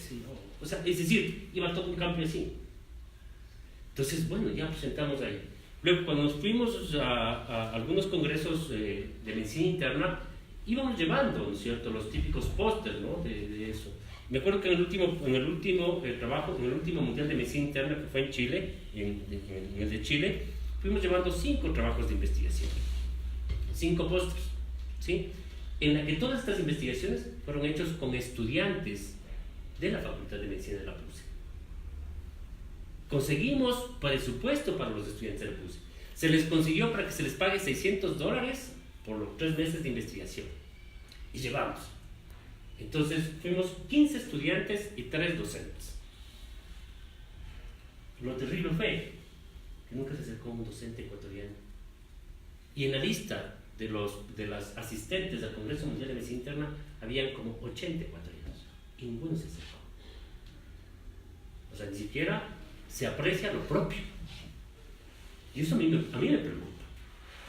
sé yo. O sea, es decir, iba todo un cambio así. Entonces, bueno, ya presentamos ahí. Luego, cuando nos fuimos a algunos congresos de medicina interna, íbamos llevando, ¿no es cierto?, los típicos pósters, ¿no?, de eso. Me acuerdo que en el último trabajo, en el último Mundial de Medicina Interna que fue en Chile, en el de Chile, fuimos llevando 5 trabajos de investigación, 5 pósters, ¿sí?, en la que todas estas investigaciones fueron hechas con estudiantes de la Facultad de Medicina de la PUCE. Conseguimos presupuesto para los estudiantes de la PUCE. Se les consiguió para que se les pague $600 por los 3 meses de investigación. Y llevamos. Entonces fuimos 15 estudiantes y 3 docentes. Lo terrible fue que nunca se acercó un docente ecuatoriano. Y en la lista de las asistentes al Congreso Mundial de Medicina Interna habían como 80 ecuatorianos. Y ninguno se acercó. O sea, ni siquiera se aprecia lo propio. Y eso a mí me preocupa.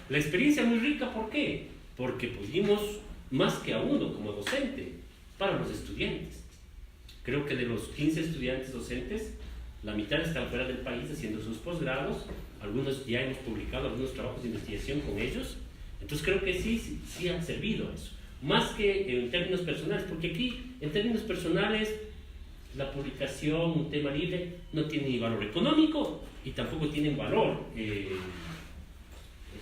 La experiencia muy rica, ¿por qué? Porque pudimos más que a uno como docente para los estudiantes. Creo que de los 15 estudiantes docentes, la mitad están fuera del país haciendo sus posgrados, algunos ya hemos publicado algunos trabajos de investigación con ellos, entonces creo que sí han servido eso, más que en términos personales, porque aquí en términos personales la publicación, un tema libre, no tiene ni valor económico y tampoco tiene valor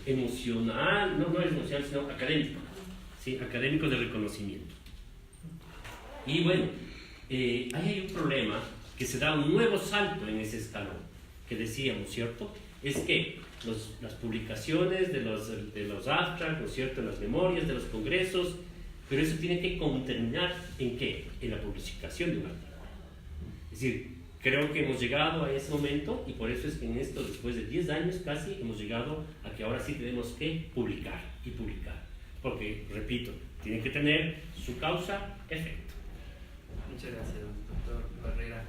emocional, no es emocional, sino académico, ¿sí?, académico de reconocimiento. Y bueno, ahí hay un problema que se da un nuevo salto en ese escalón, que decíamos, ¿cierto? Es que las publicaciones de los abstracts, ¿no es cierto?, las memorias de los congresos, pero eso tiene que terminar ¿en qué? En la publicación de un artículo. Es decir, creo que hemos llegado a ese momento y por eso es que en esto, después de 10 años casi, hemos llegado a que ahora sí tenemos que publicar y publicar. Porque, repito, tiene que tener su causa-efecto. Muchas gracias, doctor Barrera.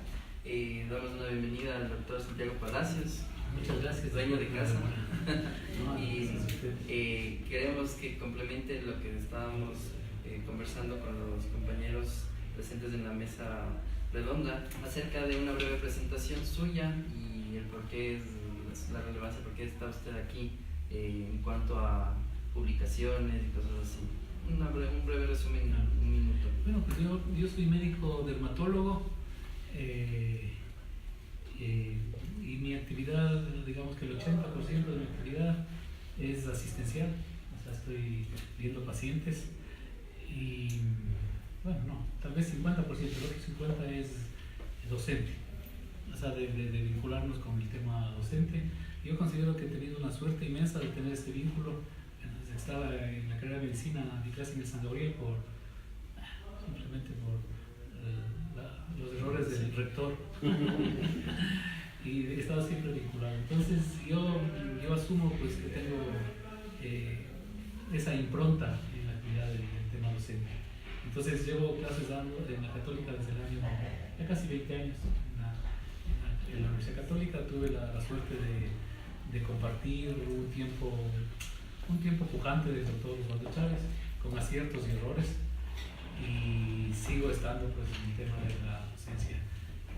Damos una bienvenida al doctor Santiago Palacios. Muchas gracias. Dueño de casa. Y queremos que complemente lo que estábamos conversando con los compañeros presentes en la mesa redonda acerca de una breve presentación suya y el por qué es la relevancia, por qué está usted aquí en cuanto a publicaciones y cosas así. Un breve resumen en un minuto. Bueno, pues yo soy médico dermatólogo y mi actividad, digamos que el 80% de mi actividad es asistencial, o sea, estoy viendo pacientes y bueno, no, tal vez 50%, el otro 50% es docente, o sea, de vincularnos con el tema docente. Yo considero que he tenido una suerte inmensa de tener este vínculo. Estaba en la carrera de medicina, di clase en el San Gabriel simplemente por los errores del rector y he estado siempre vinculado. Entonces yo asumo pues que tengo esa impronta en la actividad del tema docente. Entonces llevo clases dando en la Católica desde el año, ya casi 20 años en la Universidad Católica. Tuve la suerte de compartir un tiempo pujante del doctor Osvaldo Chávez, con aciertos y errores, y sigo estando pues en el tema de la docencia.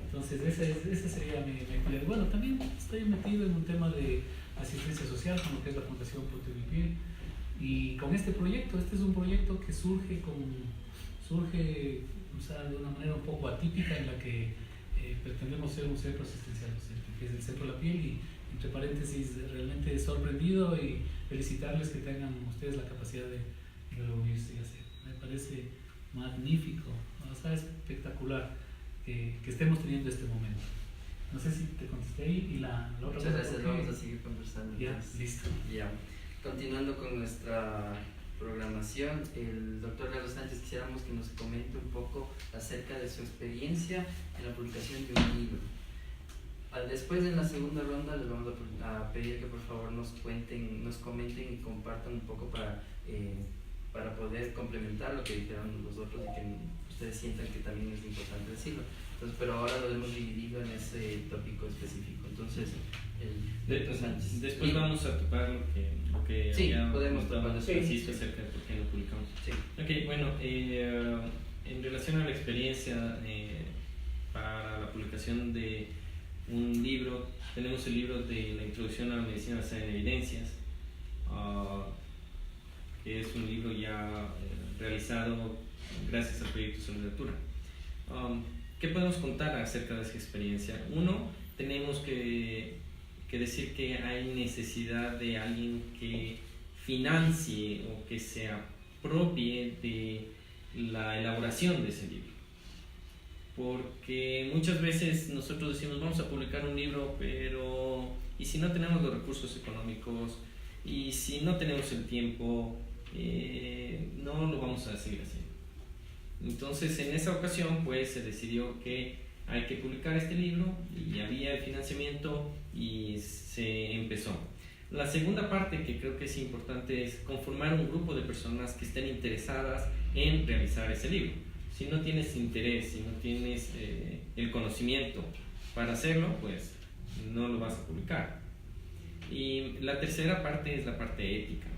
Entonces ese sería mi actividad. Bueno, también estoy metido en un tema de asistencia social, como que es la Fundación Punto de Piel, y con este proyecto, este es un proyecto que surge o sea, de una manera un poco atípica, en la que pretendemos ser un centro asistencial docente, que es el Centro de la Piel, y entre paréntesis, realmente sorprendido y felicitarles que tengan ustedes la capacidad de reunirse y hacer. Me parece magnífico, o sea, espectacular que estemos teniendo este momento. No sé si te contesté ahí y la otra. Muchas gracias, vamos a seguir conversando. Ya, listo. Ya. Continuando con nuestra programación, el doctor Lalo Sánchez, quisiéramos que nos comente un poco acerca de su experiencia en la publicación de un libro. Después, en la segunda ronda, les vamos a pedir que por favor nos comenten y compartan un poco para poder complementar lo que dijeron los otros y que ustedes sientan que también es importante decirlo. Entonces, pero ahora lo hemos dividido en ese tópico específico. Entonces, después vamos a topar lo que sí, había podemos comentado topar Francisco acerca de por qué lo publicamos. Sí. Ok, bueno, en relación a la experiencia publicación de un libro. Tenemos el libro de la introducción a la medicina basada en evidencias, que es un libro ya realizado gracias al proyecto Solidatura. ¿Qué podemos contar acerca de esa experiencia? Uno, tenemos que decir que hay necesidad de alguien que financie o que se apropie de la elaboración de ese libro, porque muchas veces nosotros decimos vamos a publicar un libro, pero ¿y si no tenemos los recursos económicos? ¿Y si no tenemos el tiempo? No lo vamos a seguir haciendo. Entonces en esa ocasión pues se decidió que hay que publicar este libro y había el financiamiento y se empezó. La segunda parte que creo que es importante es conformar un grupo de personas que estén interesadas en realizar ese libro. Si no tienes interés, si no tienes el conocimiento para hacerlo, pues no lo vas a publicar. Y la tercera parte es la parte ética.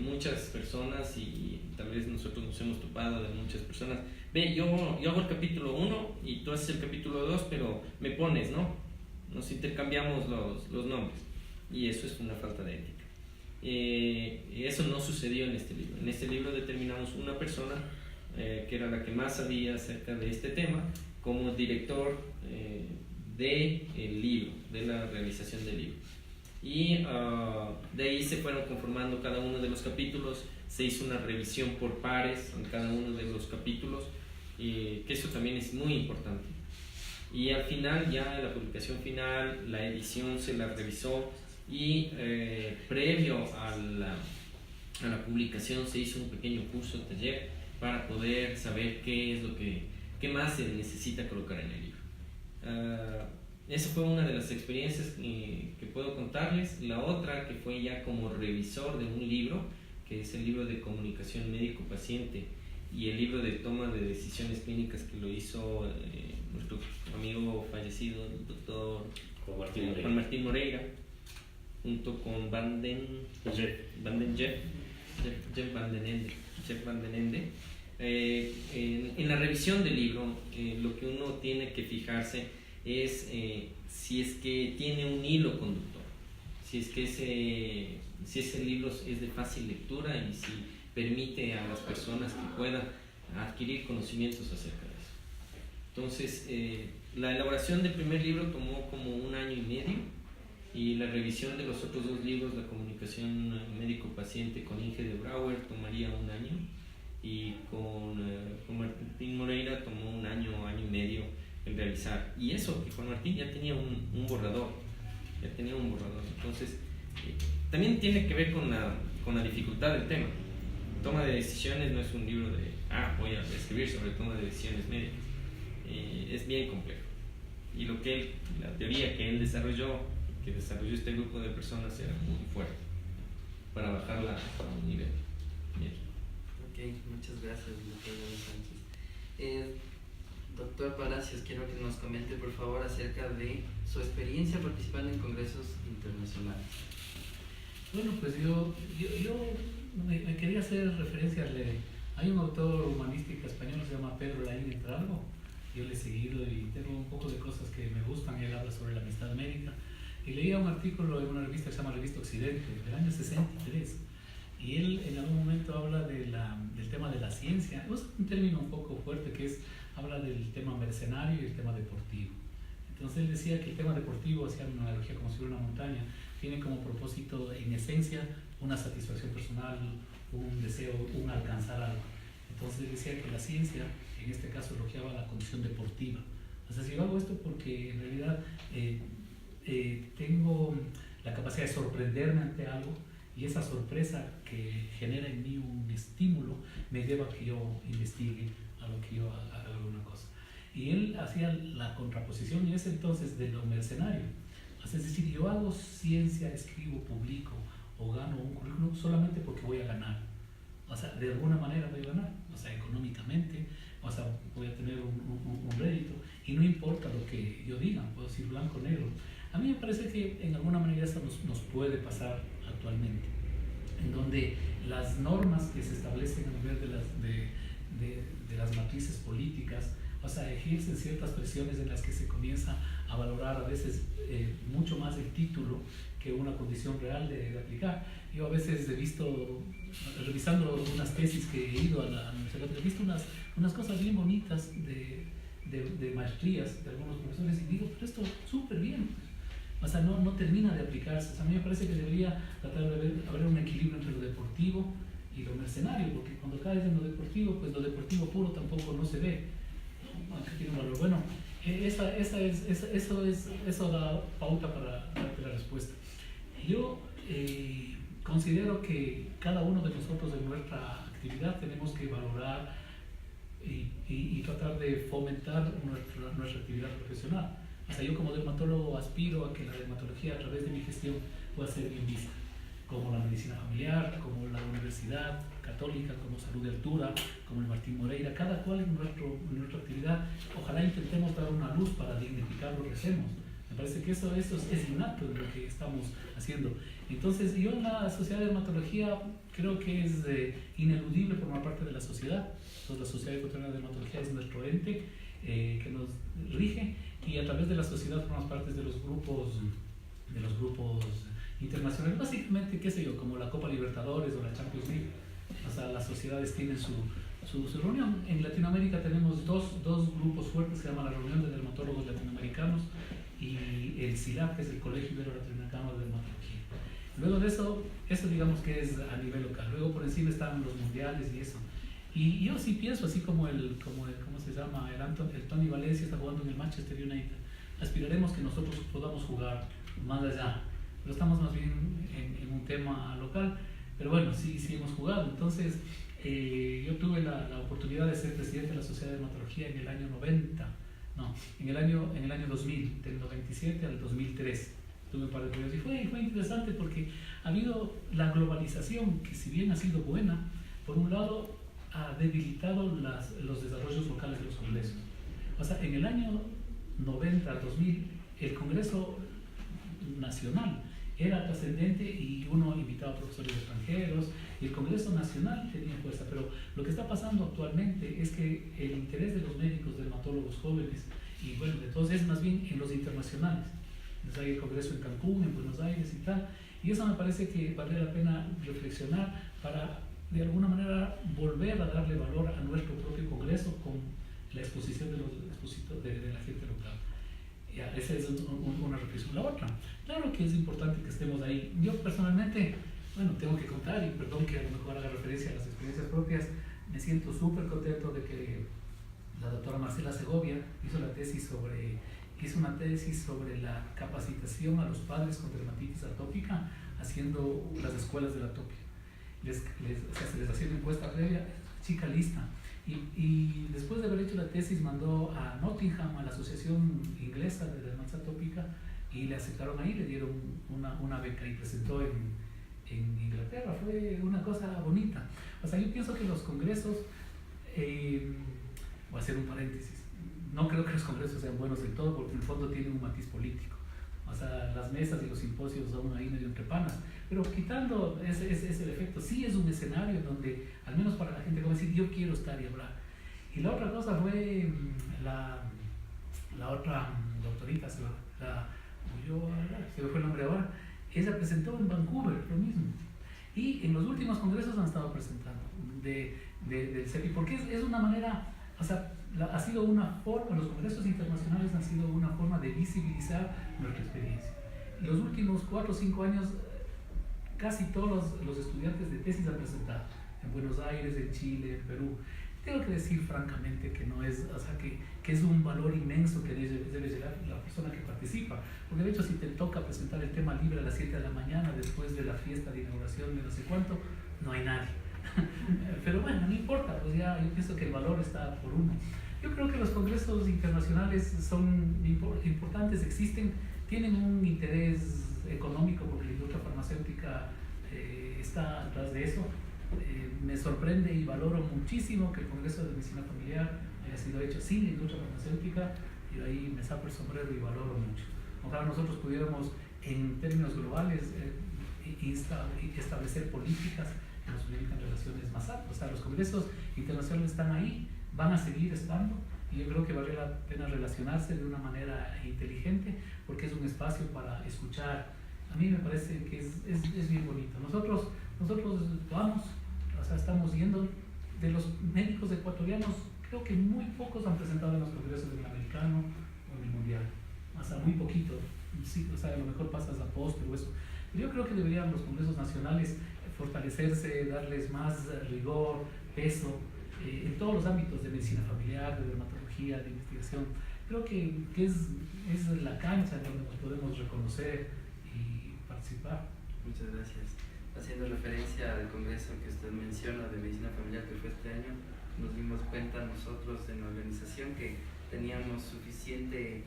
Muchas personas, y tal vez nosotros nos hemos topado de muchas personas, ve, yo hago el capítulo 1 y tú haces el capítulo 2, pero me pones, ¿no? Nos intercambiamos los nombres, y eso es una falta de ética. Y eso no sucedió en este libro. En este libro determinamos una persona que era la que más sabía acerca de este tema como director del libro, de la realización del libro. Y de ahí se fueron conformando cada uno de los capítulos, se hizo una revisión por pares en cada uno de los capítulos, que eso también es muy importante. Y al final, ya en la publicación final, la edición se la revisó y previo a la publicación se hizo un pequeño curso, taller, para poder saber qué más se necesita colocar en el libro. Esa fue una de las experiencias que puedo contarles. La otra, que fue ya como revisor de un libro, que es el libro de comunicación médico-paciente y el libro de toma de decisiones clínicas, que lo hizo nuestro amigo fallecido, el doctor Juan Martín Moreira, junto con Jeff Van den Ende. En la revisión del libro, lo que uno tiene que fijarse es si es que tiene un hilo conductor, si es que ese libro es de fácil lectura y si permite a las personas que puedan adquirir conocimientos acerca de eso. Entonces, la elaboración del primer libro tomó como 1 año y medio, y la revisión de los otros 2 libros, la comunicación médico-paciente con Inge de Brouwer, tomaría 1 año, y con Martín Moreira tomó 1 año y medio el realizar. Y eso, que Juan Martín ya tenía un borrador, entonces también tiene que ver con la dificultad del tema. Toma de decisiones no es un libro de voy a escribir sobre toma de decisiones médicas, es bien complejo, y la teoría que desarrolló este grupo de personas era muy fuerte para bajarla a un nivel. Bien. Ok, muchas gracias, doctor Sánchez. Doctor Palacios, quiero que nos comente por favor acerca de su experiencia participando en congresos internacionales. Bueno, pues yo me quería hacer referencia hay un autor humanístico español que se llama Pedro Laín Entralgo. Yo le he seguido y tengo un poco de cosas que me gustan. Él habla sobre la amistad médica, y leía un artículo en una revista que se llama Revista Occidente del año 63, y él en algún momento habla del tema de la ciencia. Usa un término un poco fuerte que habla del tema mercenario y el tema deportivo. Entonces él decía que el tema deportivo, hacía una analogía como si fuera una montaña, tiene como propósito en esencia una satisfacción personal, un deseo, un alcanzar algo. Entonces él decía que la ciencia en este caso elogiaba la condición deportiva. O sea, si yo hago esto porque en realidad tengo la capacidad de sorprenderme ante algo, y esa sorpresa que genera en mí un estímulo me lleva a que yo investigue, a lo que yo haga alguna cosa. Y él hacía la contraposición en ese entonces de lo mercenario. Es decir, yo hago ciencia, escribo, publico o gano un currículum solamente porque voy a ganar. O sea, de alguna manera voy a ganar, o sea, económicamente, o sea, voy a tener un rédito, y no importa lo que yo diga, puedo decir blanco o negro. A mí me parece que en alguna manera eso nos puede pasar actualmente, en donde las normas que se establecen a nivel de las matrices políticas, o O sea, ejercen ciertas presiones en las que se comienza a valorar a veces mucho más el título que una condición real de aplicar. Yo a veces he visto, revisando unas tesis que he ido a la universidad, he visto unas cosas bien bonitas de maestrías de algunos profesores y digo, pero esto súper bien. O sea, no termina de aplicarse. O sea, a mí me parece que debería tratar de haber un equilibrio entre lo deportivo y lo mercenario, porque cuando caes en lo deportivo, pues lo deportivo puro tampoco no se ve, aunque tiene un valor. Bueno, eso da pauta para darte la respuesta. Yo considero que cada uno de nosotros en nuestra actividad tenemos que valorar y tratar de fomentar nuestra actividad profesional. O sea, yo como dermatólogo aspiro a que la dermatología a través de mi gestión pueda ser bien vista, como la medicina familiar, como la Universidad Católica, como Salud de Altura, como el Martín Moreira, cada cual en nuestra actividad. Ojalá intentemos dar una luz para dignificar lo que hacemos. Me parece que eso es innato en lo que estamos haciendo. Entonces, yo en la Sociedad de Dermatología creo que es ineludible formar parte de la sociedad. Entonces, la Sociedad Ecuatoriana de Dermatología es nuestro ente que nos rige, y a través de la sociedad formamos parte de los grupos internacionales, básicamente, qué sé yo, como la Copa Libertadores o la Champions League. O sea, las sociedades tienen su reunión. En Latinoamérica tenemos dos grupos fuertes, se llama la Reunión de Dermatólogos Latinoamericanos y el CILAP, que es el Colegio Ibero-Latinoamericano de Dermatología. Luego de eso digamos que es a nivel local. Luego por encima están los mundiales y eso. Y yo sí pienso, así como ¿cómo se llama? El Tony Valencia está jugando en el Manchester United. Aspiraremos que nosotros podamos jugar más allá. Pero estamos más bien en un tema local. Pero bueno, sí hemos jugado. Entonces, yo tuve la oportunidad de ser presidente de la Sociedad de Dermatología en el año 90. No, en el año 2000, del 97 al 2003. Tuve un par de periodos y fue interesante porque ha habido la globalización, que si bien ha sido buena, por un lado ha debilitado los desarrollos locales de los congresos. O sea, en el año 90 al 2000, el Congreso Nacional era trascendente y uno invitaba a profesores extranjeros y el Congreso Nacional tenía fuerza, pero lo que está pasando actualmente es que el interés de los médicos dermatólogos jóvenes y bueno, de todos es más bien en los internacionales. Entonces hay el Congreso en Cancún, en Buenos Aires y tal, y eso me parece que vale la pena reflexionar para de alguna manera volver a darle valor a nuestro propio Congreso con la exposición de los expositores de la gente local. Ya, esa es una reflexión. La otra, claro que es importante que estemos ahí. Yo personalmente, bueno, tengo que contar, y perdón que a lo mejor haga referencia a las experiencias propias, me siento súper contento de que la doctora Marcela Segovia hizo una tesis sobre la capacitación a los padres con dermatitis atópica haciendo las escuelas de la atopia. O sea, se les hacía una encuesta previa, chica lista. Y después de haber hecho la tesis mandó a Nottingham, a la Asociación Inglesa de Dermatitis Atópica, y le aceptaron ahí, le dieron una beca y presentó en Inglaterra. Fue una cosa bonita. O sea, yo pienso que los congresos, voy a hacer un paréntesis, no creo que los congresos sean buenos del todo porque en el fondo tienen un matiz político. O sea, las mesas y los simposios son ahí medio entre panas. Pero quitando ese efecto, sí es un escenario donde, al menos para la gente, como decir, yo quiero estar y hablar. Y la otra cosa fue la otra doctorita, se me fue el nombre ahora, ella presentó en Vancouver lo mismo. Y en los últimos congresos han estado presentando del CEPI, porque es una manera, o sea, ha sido una forma, los congresos internacionales han sido una forma de visibilizar nuestra experiencia. En los últimos 4 o 5 años, casi todos los estudiantes de tesis han presentado, en Buenos Aires, en Chile, en Perú. Tengo que decir francamente que no es, o sea, que es un valor inmenso que debe llegar la persona que participa, porque de hecho si te toca presentar el tema libre a las 7 de la mañana después de la fiesta de inauguración de no sé cuánto, no hay nadie. Pero bueno, no importa, pues ya yo pienso que el valor está por uno. Yo creo que los congresos internacionales son importantes, existen, tienen un interés económico porque la industria farmacéutica está atrás de eso. Me sorprende y valoro muchísimo que el Congreso de Medicina Familiar haya sido hecho sin la industria farmacéutica, y de ahí me saco el sombrero y valoro mucho. Ojalá nosotros pudiéramos, en términos globales, establecer políticas que nos permitan relaciones más altas. O sea, los congresos internacionales están ahí, van a seguir estando, Y yo creo que vale la pena relacionarse de una manera inteligente porque es un espacio para escuchar. A mí me parece que es bien bonito. Nosotros vamos, o sea, estamos yendo, de los médicos ecuatorianos, creo que muy pocos han presentado en los congresos del americano o en el mundial. O sea, muy poquito. Sí, o sea, a lo mejor pasas a postre o eso. Pero yo creo que deberían los congresos nacionales fortalecerse, darles más rigor, peso, en todos los ámbitos de medicina familiar, de dermatología, de investigación. Creo que es la cancha donde nos podemos reconocer y participar. Muchas gracias. Haciendo referencia al congreso que usted menciona de medicina familiar que fue este año, nos dimos cuenta nosotros en la organización que teníamos suficiente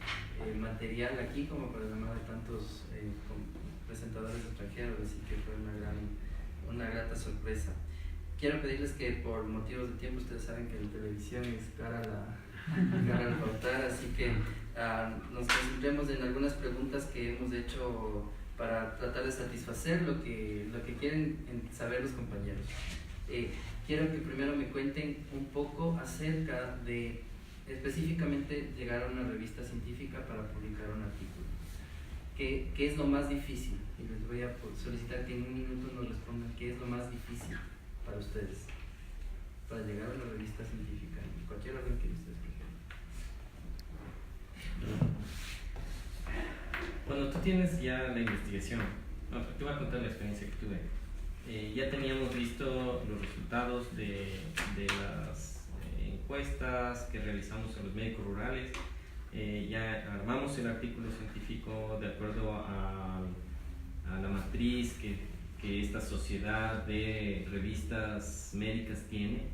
material aquí como para llamar a tantos presentadores extranjeros, así que fue una grata sorpresa. Quiero pedirles que por motivos de tiempo, ustedes saben que la televisión es cara al faltar, así que nos concentremos en algunas preguntas que hemos hecho para tratar de satisfacer lo que quieren saber los compañeros. Quiero que primero me cuenten un poco acerca de específicamente llegar a una revista científica para publicar un artículo. ¿Qué es lo más difícil? Y les voy a solicitar que en un minuto nos respondan qué es lo más difícil para ustedes para llegar a una revista científica en cualquier orden que ustedes prefieran. Cuando tú tienes ya la investigación, te voy a contar la experiencia que tuve. Ya teníamos visto los resultados de las encuestas que realizamos a los médicos rurales. Ya armamos el artículo científico de acuerdo a la matriz que esta sociedad de revistas médicas tiene,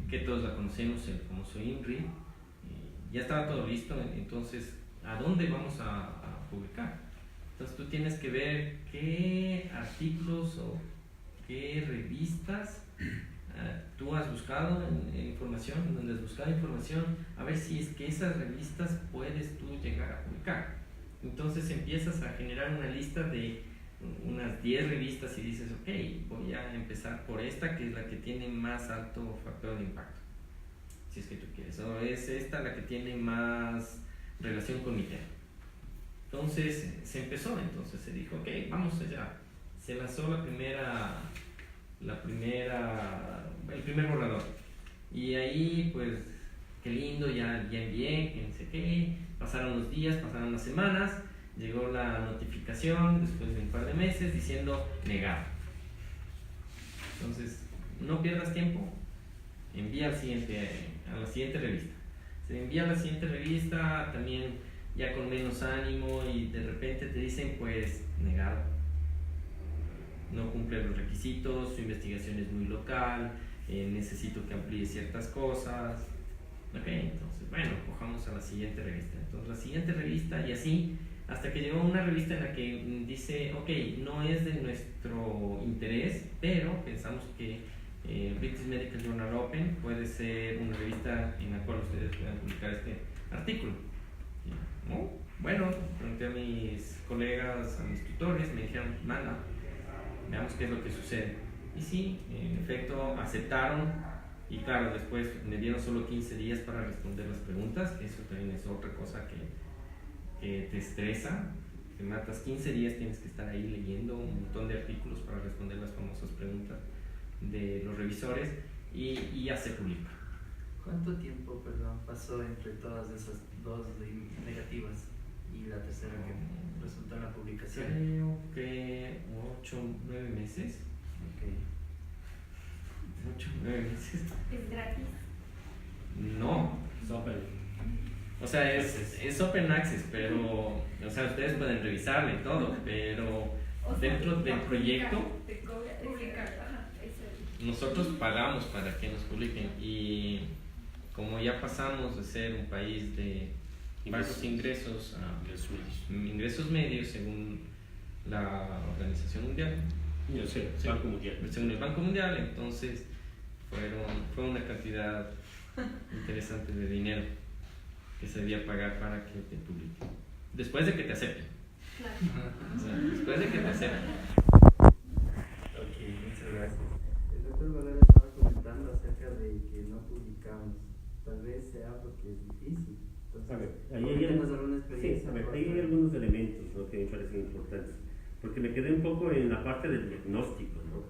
que todos la conocemos, el famoso INRI. Ya estaba todo listo, entonces, ¿a dónde vamos a publicar? Entonces tú tienes que ver qué artículos o qué revistas tú has buscado información, donde has buscado información, a ver si es que esas revistas puedes tú llegar a publicar. Entonces empiezas a generar una lista de unas 10 revistas y dices, ok, voy a empezar por esta que es la que tiene más alto factor de impacto, si es que tú quieres, o es esta la que tiene más relación con mi tema. Entonces se empezó, entonces se dijo, ok, vamos allá. Se lanzó el primer borrador. Y ahí, pues, qué lindo, ya bien, que no sé qué. Pasaron los días, pasaron las semanas, llegó la notificación después de un par de meses diciendo negado. Entonces, no pierdas tiempo, envía a la siguiente revista. Se envía a la siguiente revista, también ya con menos ánimo, y de repente te dicen, pues, negado. No cumple los requisitos, su investigación es muy local, necesito que amplíe ciertas cosas. Ok, entonces, bueno, cojamos a la siguiente revista. Entonces, la siguiente revista, y así, hasta que llegó una revista en la que dice, ok, no es de nuestro interés, pero pensamos que British Medical Journal Open puede ser una revista en la cual ustedes puedan publicar este artículo. ¿No? Bueno, pregunté a mis colegas, a mis tutores, me dijeron, manda, veamos qué es lo que sucede. Y sí, en efecto, aceptaron, y claro, después me dieron solo 15 días para responder las preguntas, que eso también es otra cosa que te estresa. Te matas 15 días, tienes que estar ahí leyendo un montón de artículos para responder las famosas preguntas de los revisores, y ya se publica. ¿Cuánto tiempo, pasó entre todas esas dos negativas y la tercera que resultó en la publicación? Creo que 8 o 9 meses. Okay. 8 o 9 meses. ¿Es gratis? No. Es open. O sea, es open access, pero, o sea, ustedes pueden revisarlo y todo, pero dentro del proyecto nosotros pagamos para que nos publiquen, y como ya pasamos de ser un país de bajos ingresos a ingresos medios según la Organización Mundial, Banco Mundial, según el Banco Mundial, entonces fue una cantidad interesante de dinero que se debía pagar para que te publiquen, después de que te acepten. Claro. O sea, después de que te acepten. Ok, muchas gracias. El doctor Valera estaba comentando acerca de que no publicamos. tal vez sea porque es difícil. Entonces, A ver, ahí ¿tienes alguna experiencia? sí, a ver, ahí hay algunos elementos, ¿no?, que me parecen importantes, porque me quedé un poco en la parte del diagnóstico, ¿no?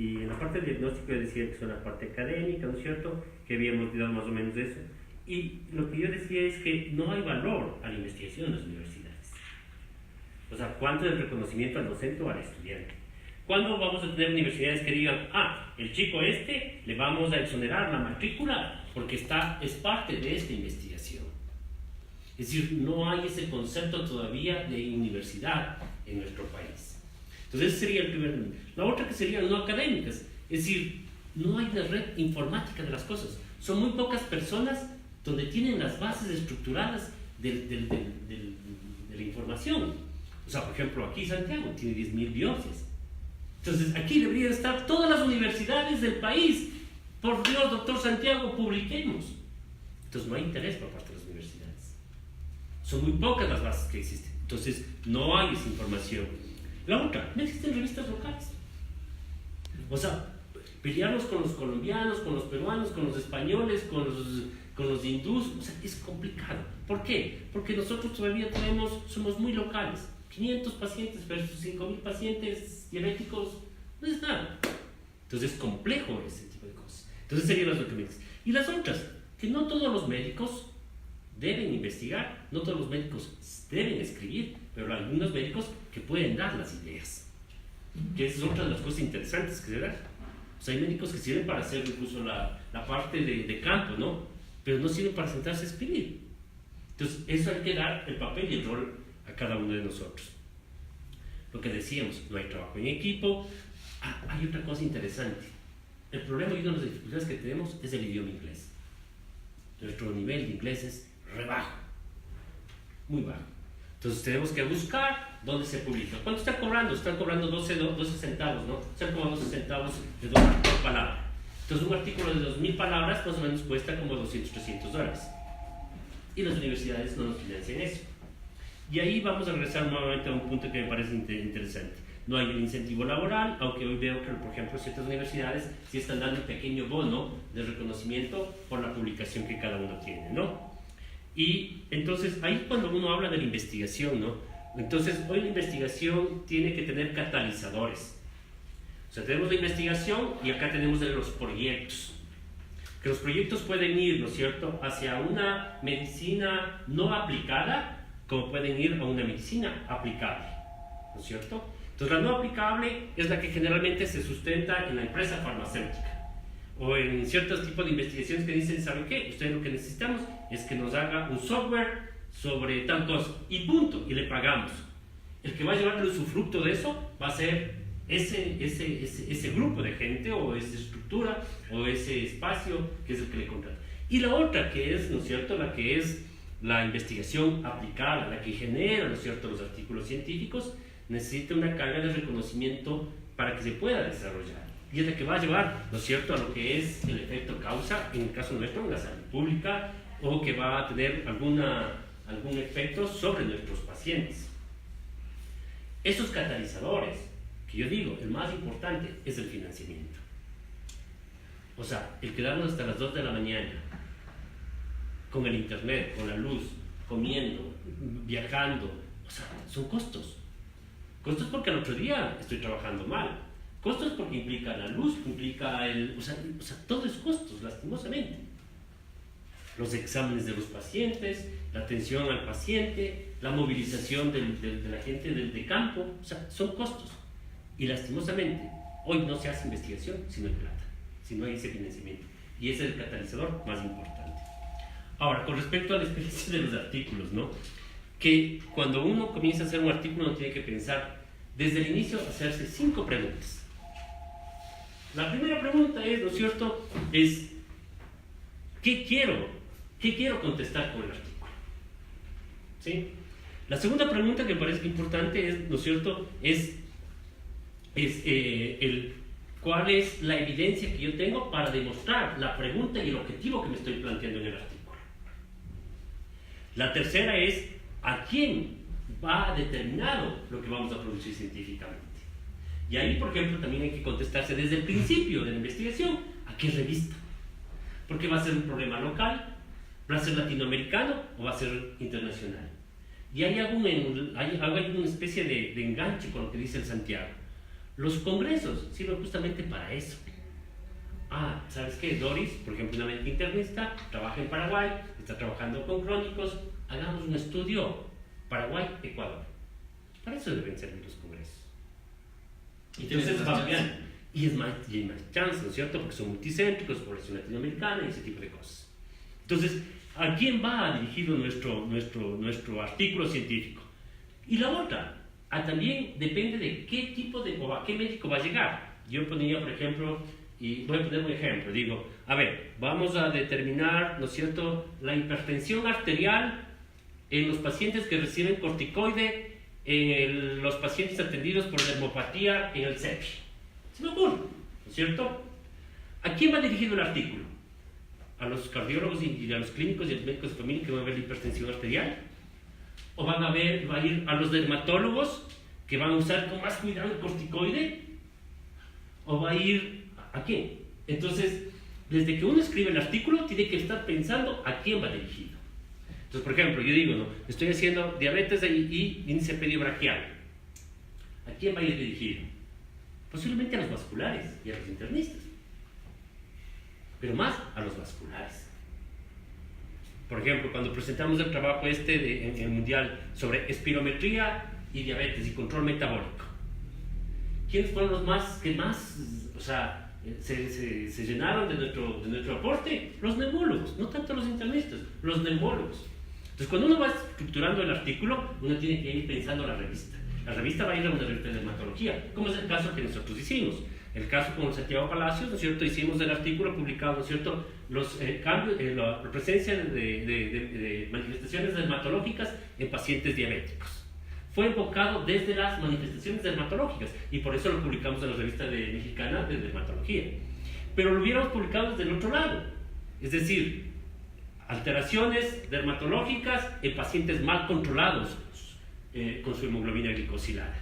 Y en la parte del diagnóstico yo decía que es una parte académica, ¿no es cierto?, que habíamos dado más o menos eso, y lo que yo decía es que no hay valor a la investigación en las universidades. O sea, ¿cuánto es el reconocimiento al docente o al estudiante? ¿Cuándo vamos a tener universidades que digan, el chico le vamos a exonerar la matrícula porque es parte de esta investigación? Es decir, no hay ese concepto todavía de universidad en nuestro país. Entonces ese sería el primer nivel. La otra que serían no académicas, es decir, no hay una red informática de las cosas. Son muy pocas personas donde tienen las bases estructuradas de la información. O sea, por ejemplo, aquí Santiago tiene 10.000 biopsias. Entonces aquí deberían estar todas las universidades del país. Por Dios, doctor Santiago, publiquemos. Entonces no hay interés por parte de las universidades. Son muy pocas las bases que existen. Entonces no hay esa información. La otra, no existen revistas locales. O sea, pelearnos con los colombianos, con los peruanos, con los españoles, con los hindús, o sea, es complicado. ¿Por qué? Porque nosotros todavía somos muy locales. 500 pacientes versus 5.000 pacientes diabéticos no es nada. Entonces es complejo ese tipo de cosas. Entonces serían las documentos. Y las otras, que no todos los médicos deben investigar, no todos los médicos deben escribir, pero hay algunos médicos que pueden dar las ideas. Que esa es otra de las cosas interesantes que se dan. O sea, hay médicos que sirven para hacer incluso la parte de campo, ¿no? Pero no sirven para sentarse a escribir. Entonces, eso hay que dar el papel y el rol a cada uno de nosotros. Lo que decíamos, no hay trabajo en equipo. Hay otra cosa interesante. El problema y una de las dificultades que tenemos es el idioma inglés. Nuestro nivel de inglés es re bajo, muy bajo. Entonces tenemos que buscar dónde se publica. ¿Cuánto están cobrando? Están cobrando 12 centavos, ¿no? Están como 12 centavos de dólar por palabra. Entonces un artículo de 2.000 palabras más o menos cuesta como $200-300. Y las universidades no nos financian eso. Y ahí vamos a regresar nuevamente a un punto que me parece interesante. No hay un incentivo laboral, aunque hoy veo que, por ejemplo, ciertas universidades sí están dando un pequeño bono de reconocimiento por la publicación que cada uno tiene, ¿no? Y entonces, ahí cuando uno habla de la investigación, ¿no? Entonces, hoy la investigación tiene que tener catalizadores. O sea, tenemos la investigación y acá tenemos los proyectos. Que los proyectos pueden ir, ¿no es cierto?, hacia una medicina no aplicada, como pueden ir a una medicina aplicable, ¿no es cierto? Entonces, la no aplicable es la que generalmente se sustenta en la empresa farmacéutica o en ciertos tipos de investigaciones que dicen, ¿saben qué? Ustedes lo que necesitamos es que nos haga un software sobre tal cosa y punto, y le pagamos. El que va a llevar el usufructo de eso va a ser ese grupo de gente o esa estructura o ese espacio que es el que le contrata. Y la otra que es, ¿no es cierto?, la que es la investigación aplicada, la que genera, ¿no es cierto?, los artículos científicos, necesita una carga de reconocimiento para que se pueda desarrollar. Y es la que va a llevar, ¿no es cierto?, a lo que es el efecto causa, en el caso nuestro, en la salud pública, o que va a tener algún efecto sobre nuestros pacientes. Esos catalizadores, que yo digo, el más importante es el financiamiento. O sea, el quedarnos hasta las 2 de la mañana, con el internet, con la luz, comiendo, viajando, o sea, son costos. Costos porque al otro día estoy trabajando mal. Costos porque implica la luz, implica o sea, todo es costos, lastimosamente. Los exámenes de los pacientes, la atención al paciente, la movilización de la gente de campo, o sea, son costos. Y lastimosamente, hoy no se hace investigación si no hay plata, si no hay ese financiamiento. Y ese es el catalizador más importante. Ahora, con respecto a la experiencia de los artículos, ¿no?, que cuando uno comienza a hacer un artículo uno tiene que pensar desde el inicio, hacerse 5 preguntas. La primera pregunta es, ¿no es cierto?, es ¿qué quiero contestar con el artículo? ¿Sí? La segunda pregunta que me parece importante es, ¿no es cierto?, ¿cuál es la evidencia que yo tengo para demostrar la pregunta y el objetivo que me estoy planteando en el artículo? La tercera es ¿a quién va determinado lo que vamos a producir científicamente? Y ahí, por ejemplo, también hay que contestarse desde el principio de la investigación, ¿a qué revista? Porque va a ser un problema local, ¿Va a ser latinoamericano o va a ser internacional? Y hay alguna especie de enganche con lo que dice el Santiago. Los congresos sirven justamente para eso. ¿Sabes qué? Doris, por ejemplo, una mente internista, trabaja en Paraguay, está trabajando con crónicos, hagamos un estudio Paraguay-Ecuador. Para eso deben servir los congresos. Entonces va bien. Y hay más chance, ¿no es cierto? Porque son multicéntricos, población latinoamericana y ese tipo de cosas. Entonces, ¿a quién va dirigido nuestro artículo científico? Y la otra, también depende de qué tipo o a qué médico va a llegar. Yo ponía, por ejemplo, y voy a poner un ejemplo, digo, a ver, vamos a determinar, ¿no es cierto?, la hipertensión arterial en los pacientes que reciben corticoide, en los pacientes atendidos por dermopatía en el CEPI. Se me ocurre, ¿no es cierto? ¿A quién va dirigido el artículo? ¿A los cardiólogos y a los clínicos y a los médicos de familia que van a ver la hipertensión arterial? ¿O va a ir a los dermatólogos que van a usar con más cuidado el corticoide? ¿O va a ir a quién? Entonces, desde que uno escribe el artículo, tiene que estar pensando a quién va dirigido. Entonces, por ejemplo, yo digo, ¿no?, estoy haciendo diabetes y índice pediobraquial. ¿A quién va a ir dirigido? Posiblemente a los vasculares y a los internistas, pero más a los vasculares. Por ejemplo, cuando presentamos el trabajo en el mundial sobre espirometría y diabetes y control metabólico, ¿quiénes fueron los que más se llenaron de nuestro aporte? Los neumólogos, no tanto los internistas, los neumólogos. Entonces, cuando uno va estructurando el artículo, uno tiene que ir pensando la revista. La revista va a ir a una revista de dermatología, como es el caso que nosotros hicimos. El caso con Santiago Palacios, ¿no es cierto? Hicimos el artículo publicado, ¿no es cierto?, los cambios, la presencia de manifestaciones dermatológicas en pacientes diabéticos. Fue enfocado desde las manifestaciones dermatológicas y por eso lo publicamos en la revista mexicana de dermatología. Pero lo hubiéramos publicado desde el otro lado, es decir, alteraciones dermatológicas en pacientes mal controlados con su hemoglobina glicosilada.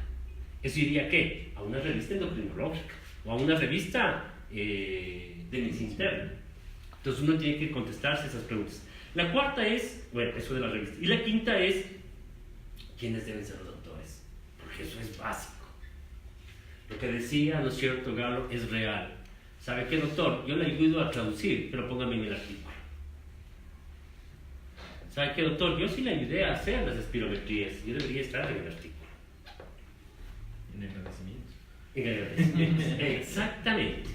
Eso iría, ¿qué?, a una revista endocrinológica o a una revista de medicina interna. Entonces uno tiene que contestarse esas preguntas. La cuarta es, bueno, eso de la revista. Y la quinta es, ¿quiénes deben ser los doctores? Porque eso es básico. Lo que decía, ¿no es cierto?, Galo, es real. ¿Sabe qué, doctor? Yo le ayudo a traducir, pero póngame en el artículo. ¿Sabe qué, doctor? Yo sí le ayudé a hacer las espirometrías. Yo debería estar en el artículo. En el agradecimiento. En el agradecimiento. Exactamente.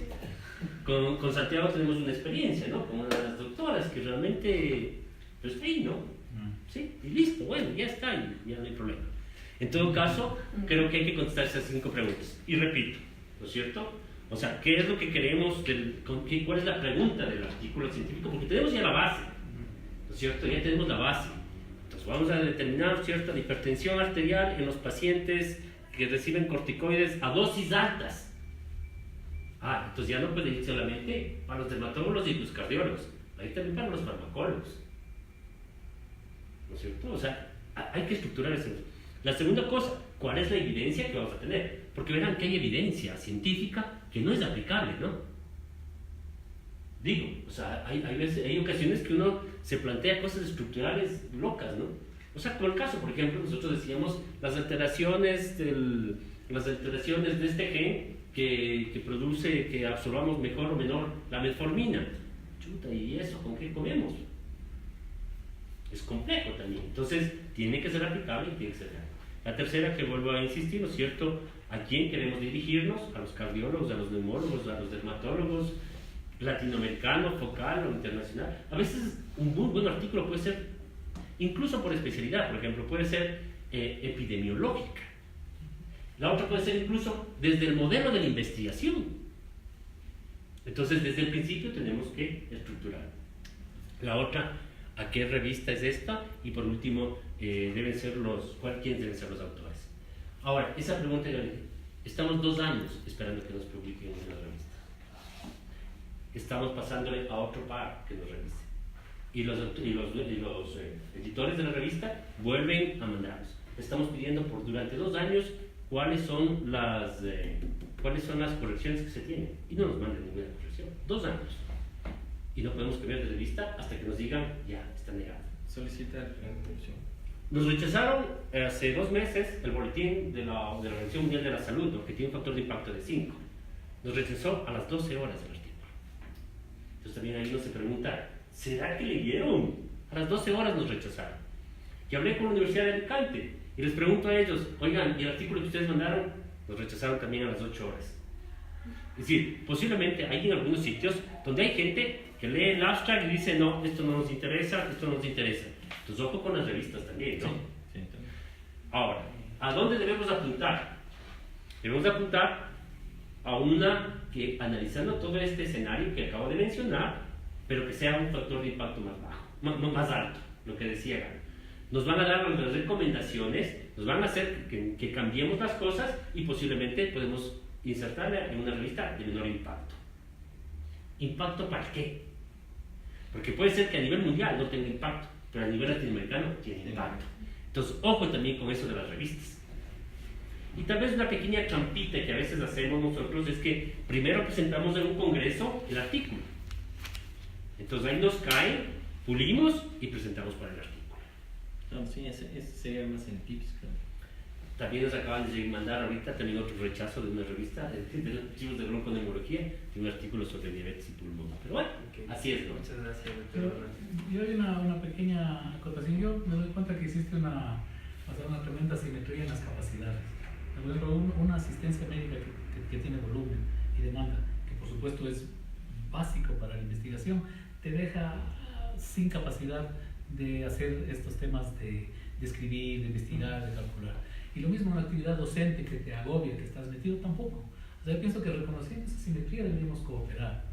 Con Santiago tenemos una experiencia, ¿no? Con una de las doctoras que realmente, pues sí, ¿no? Sí, y listo, bueno, ya está, y ya no hay problema. En todo caso, creo que hay que contestar esas 5 preguntas. Y repito, ¿no es cierto? O sea, ¿qué es lo que queremos? ¿Cuál es la pregunta del artículo científico? Porque tenemos ya la base, ¿no es cierto? Ya tenemos la base. Entonces vamos a determinar, ¿cierto?, la hipertensión arterial en los pacientes que reciben corticoides a dosis altas. Entonces ya no puede ir solamente para los dermatólogos y los cardiólogos, ahí también para los farmacólogos, ¿no es cierto? O sea, hay que estructurar eso. La segunda cosa, ¿cuál es la evidencia que vamos a tener? Porque verán que hay evidencia científica que no es aplicable, ¿no? Digo, o sea, hay ocasiones que uno se plantea cosas estructurales locas, ¿no? O sea, como el caso, por ejemplo, nosotros decíamos las alteraciones de este gen que produce que absorbamos mejor o menor la metformina. Chuta, ¿y eso con qué comemos? Es complejo también. Entonces, tiene que ser aplicable y tiene que ser real. La tercera, que vuelvo a insistir, ¿no es cierto?, ¿a quién queremos dirigirnos? A los cardiólogos, a los neumólogos, a los dermatólogos, latinoamericano, focal o internacional. A veces un muy buen artículo puede ser, incluso por especialidad, por ejemplo, puede ser epidemiológica. La otra puede ser incluso desde el modelo de la investigación. Entonces, desde el principio tenemos que estructurar. La otra, ¿a qué revista es esta? Y por último, ¿quiénes deben ser los autores? Ahora, esa pregunta, estamos 2 años esperando que nos publiquen una revista. Estamos pasándole a otro par que nos revise. Y los editores de la revista vuelven a mandarnos. Estamos pidiendo durante 2 años cuáles son las correcciones que se tienen, y no nos mandan ninguna corrección. 2 años, y no podemos cambiar de revista hasta que nos digan, ya, está está negado. Solicita la corrupción. Nos rechazaron hace 2 meses el boletín de la Organización Mundial de la Salud, ¿no? Que tiene un factor de impacto de 5. Nos rechazó a las 12 horas del artículo. Entonces también ahí uno se pregunta, ¿será que leyeron? A las 12 horas nos rechazaron. Y hablé con la Universidad de Alicante y les pregunto a ellos, oigan, ¿y el artículo que ustedes mandaron? Nos rechazaron también a las 8 horas. Es decir, posiblemente hay en algunos sitios donde hay gente que lee el abstract y dice, no, esto no nos interesa, esto no nos interesa. Entonces, ojo con las revistas también, ¿no? Sí, también. Ahora, ¿a dónde debemos apuntar? Debemos apuntar a una que, analizando todo este escenario que acabo de mencionar, pero que sea un factor de impacto más bajo, más alto, lo que decía Gano. Nos van a dar las recomendaciones, nos van a hacer que cambiemos las cosas y posiblemente podemos insertarla en una revista de menor impacto. ¿Impacto para qué? Porque puede ser que a nivel mundial no tenga impacto, pero a nivel latinoamericano tiene impacto. Entonces, ojo también con eso de las revistas. Y tal vez una pequeña trampita que a veces hacemos nosotros es que primero presentamos en un congreso el artículo. Entonces ahí nos cae, pulimos y presentamos para el artículo. No, sí, ese sería más en tips, creo. También nos acaban de mandar ahorita también otro rechazo de una revista de los archivos de bronconeumología, de un artículo sobre diabetes y pulmón. Pero bueno, Okay. así es, ¿no? Muchas gracias, Pero doctor. yo hay una pequeña acotación. Yo me doy cuenta que existe una tremenda asimetría en las capacidades. Por ejemplo, una asistencia médica que tiene volumen y demanda, que por supuesto es básico para la investigación, te deja sin capacidad de hacer estos temas de escribir, de investigar, de calcular. Y lo mismo una actividad docente que te agobia, que estás metido, tampoco. O sea, yo pienso que reconociendo esa simetría deberíamos cooperar.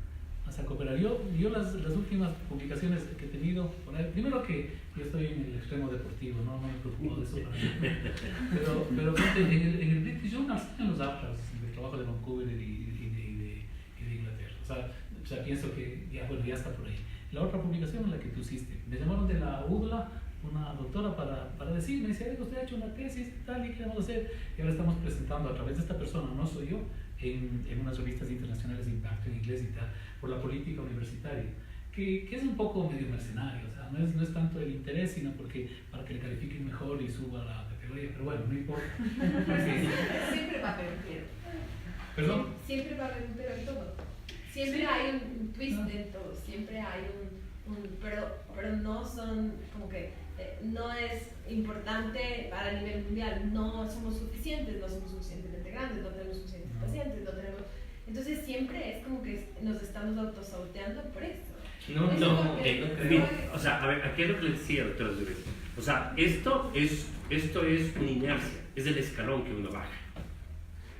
O sea, cooperar. Yo las últimas publicaciones que he tenido, por ahí, primero que yo estoy en el extremo deportivo, no me preocupo de eso para mí. Pero en el British Journal están los abstracts del trabajo de Vancouver y de Inglaterra. O sea, pienso que ya está por ahí. La otra publicación en la que tú hiciste, me llamaron de la UDLA, una doctora para decirme, dice, usted ha hecho una tesis tal y qué vamos a hacer, y ahora estamos presentando a través de esta persona, no soy yo, en unas revistas internacionales de impacto en inglés y tal, por la política universitaria, que es un poco medio mercenario, o sea, no es tanto el interés, sino para que le califiquen mejor y suba la categoría, pero bueno, no importa. Siempre va a haber un pero. ¿Perdón? Siempre va a haber un pero en todo. Siempre hay un twist en todo, siempre hay pero no son como que no es importante para el nivel mundial, no somos suficientemente grandes, no tenemos suficientes pacientes, no tenemos, entonces siempre es como que nos estamos autosaboteando por eso. No, Eso no, es lo que- mira, o sea, a ver, aquí es lo que le decía, doctora Zubir. O sea, esto es una inercia, es el escalón que uno baja.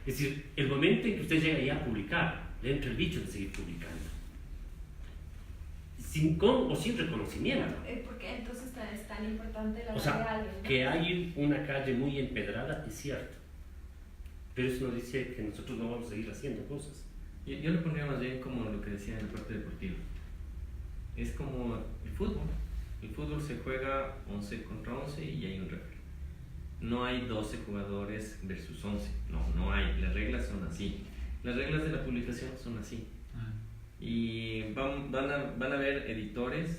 Es decir, el momento en que usted llega ya a publicar, le entra el bicho de seguir publicando. Con o sin reconocimiento. ¿Por qué entonces es tan importante la O vida de sea, alguien? ¿no? que hay una calle muy empedrada es cierto, pero eso no dice que nosotros no vamos a seguir haciendo cosas. Yo lo pondría más bien como lo que decía en el deporte deportivo. Es como el fútbol. El fútbol se juega 11 contra 11 y hay un referee. No hay 12 jugadores versus 11. No hay. Las reglas son así. Las reglas de la publicación son así. Y van a haber editores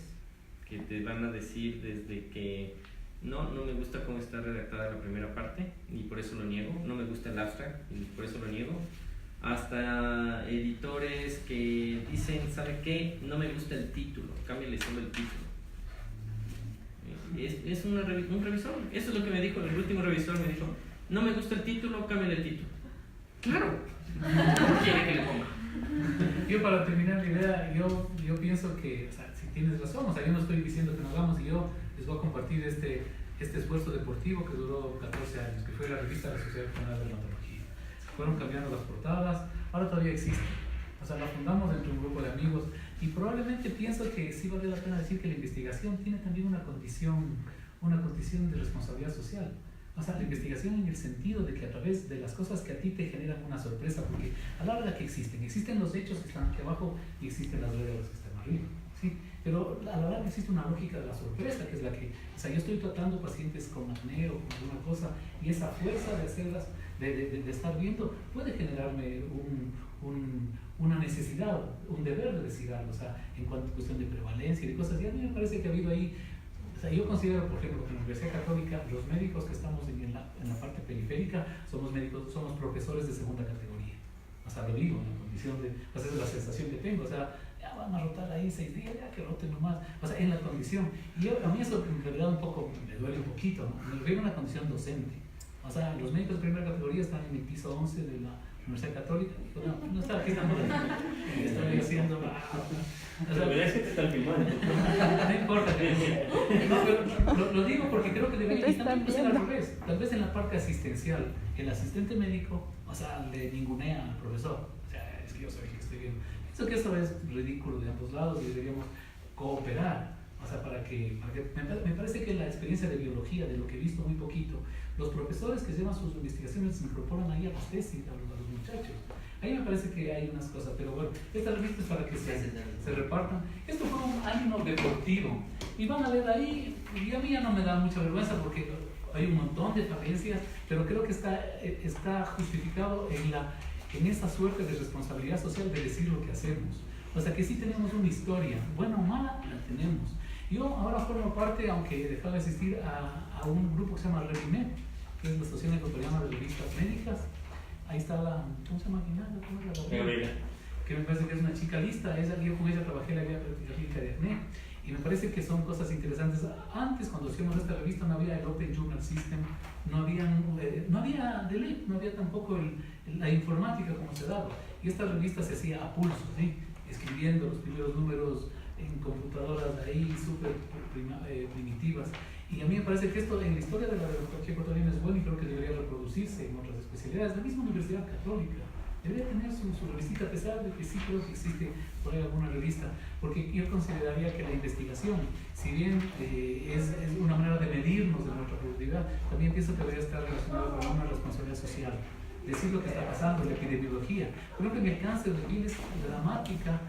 que te van a decir desde que no me gusta cómo está redactada la primera parte y por eso lo niego, no me gusta el abstract y por eso lo niego, hasta editores que dicen, ¿sabe qué? No me gusta el título, cámbiale solo el título. Es un revisor, eso es lo que me dijo el último revisor, me dijo, no me gusta el título, cámbiale el título. Claro, ¿cómo quiere que le ponga? Yo para terminar la idea, yo pienso que, o sea, si tienes razón, o sea, yo no estoy diciendo que no hagamos y yo les voy a compartir este esfuerzo deportivo que duró 14 años, que fue la revista de la Sociedad Española de Dermatología. Fueron cambiando las portadas, ahora todavía existe. O sea, la fundamos entre un grupo de amigos y probablemente pienso que sí vale la pena decir que la investigación tiene también una condición de responsabilidad social. O sea, la investigación en el sentido de que a través de las cosas que a ti te generan una sorpresa, porque a la hora que existen los hechos que están aquí abajo y existen las reglas que están arriba, ¿sí? Pero a la hora que existe una lógica de la sorpresa, que es la que, o sea, yo estoy tratando pacientes con acné o con alguna cosa y esa fuerza de hacerlas, de estar viendo, puede generarme una necesidad, un deber de decir algo, o sea, en cuanto a cuestión de prevalencia y de cosas, y a mí me parece que ha habido ahí O sea, yo considero, por ejemplo, que en la Universidad Católica los médicos que estamos en la parte periférica somos médicos, somos profesores de segunda categoría. O sea, lo digo, en la condición de, o sea, es la sensación que tengo, o sea, ya van a rotar ahí 6 días, ya que roten nomás, o sea, en la condición. Y a mí eso en realidad un poco me duele un poquito, ¿no? Me refiero a una condición docente. O sea, los médicos de primera categoría están en el piso 11 de la Universidad Católica. Digo, no está aquí, estamos estoy haciendo. O sea, verdad es que te están filmando. No importa. No, pero lo digo porque creo que debería también ser al revés. Tal vez en la parte asistencial, el asistente médico, o sea, le ningunea al profesor. O sea, es que yo soy el que estoy viendo. Pienso que eso es ridículo de ambos lados y deberíamos cooperar. O sea, me parece que la experiencia de biología, de lo que he visto muy poquito, los profesores que llevan sus investigaciones se incorporan ahí a las tesis, a los muchachos. Ahí me parece que hay unas cosas, pero bueno, esta revista es para que se repartan. Esto fue un ánimo deportivo. Y van a ver ahí, y a mí ya no me da mucha vergüenza porque hay un montón de falencias, pero creo que está justificado en esa suerte de responsabilidad social de decir lo que hacemos. O sea que sí tenemos una historia, buena o mala, la tenemos. Yo ahora formo parte, aunque he dejado de asistir, a un grupo que se llama Revimed, que es la Asociación Ecuatoriana de Revistas Médicas. Ahí está ¿cómo se llama? ¿Cómo es la Gabriela. Que me parece que es una chica lista. Yo con ella trabajé en la guía clínica de acné. Y me parece que son cosas interesantes. Antes, cuando hacíamos esta revista, no había el Open Journal System, no había de ley, no había tampoco la informática como se daba. Y esta revista se hacía a pulso, ¿sí? Escribiendo los primeros números en computadoras ahí súper primitivas. Y a mí me parece que esto en la historia de la dermatología ecuatoriana es bueno y creo que debería reproducirse en otras especialidades. La misma Universidad Católica debería tener su revista, a pesar de que sí creo que existe por ahí alguna revista, porque yo consideraría que la investigación, si bien es una manera de medirnos de nuestra productividad, también pienso que debería estar relacionada con una responsabilidad social. Decir lo que está pasando, la epidemiología. Creo que en el cáncer de piel es dramática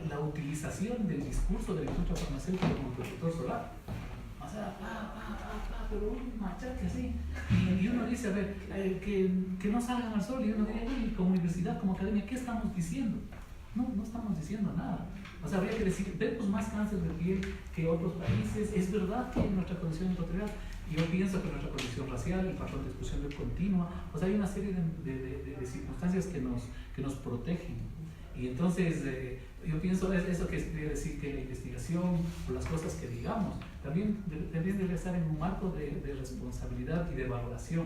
la utilización del discurso de la industria farmacéutica como protector solar. O sea, pero un machaque así. Y uno dice, a ver, que no salgan al sol. Y uno dice, como universidad, como academia, ¿qué estamos diciendo? No estamos diciendo nada. O sea, habría que decir, vemos más cáncer de piel que otros países. Es verdad que en nuestra condición ecuatoriana, yo pienso que nuestra condición racial, el patrón de exclusión continua, o sea, hay una serie de circunstancias que nos protegen. Y entonces, yo pienso eso que quiere decir que la investigación o las cosas que digamos también debe estar en un marco de responsabilidad y de valoración.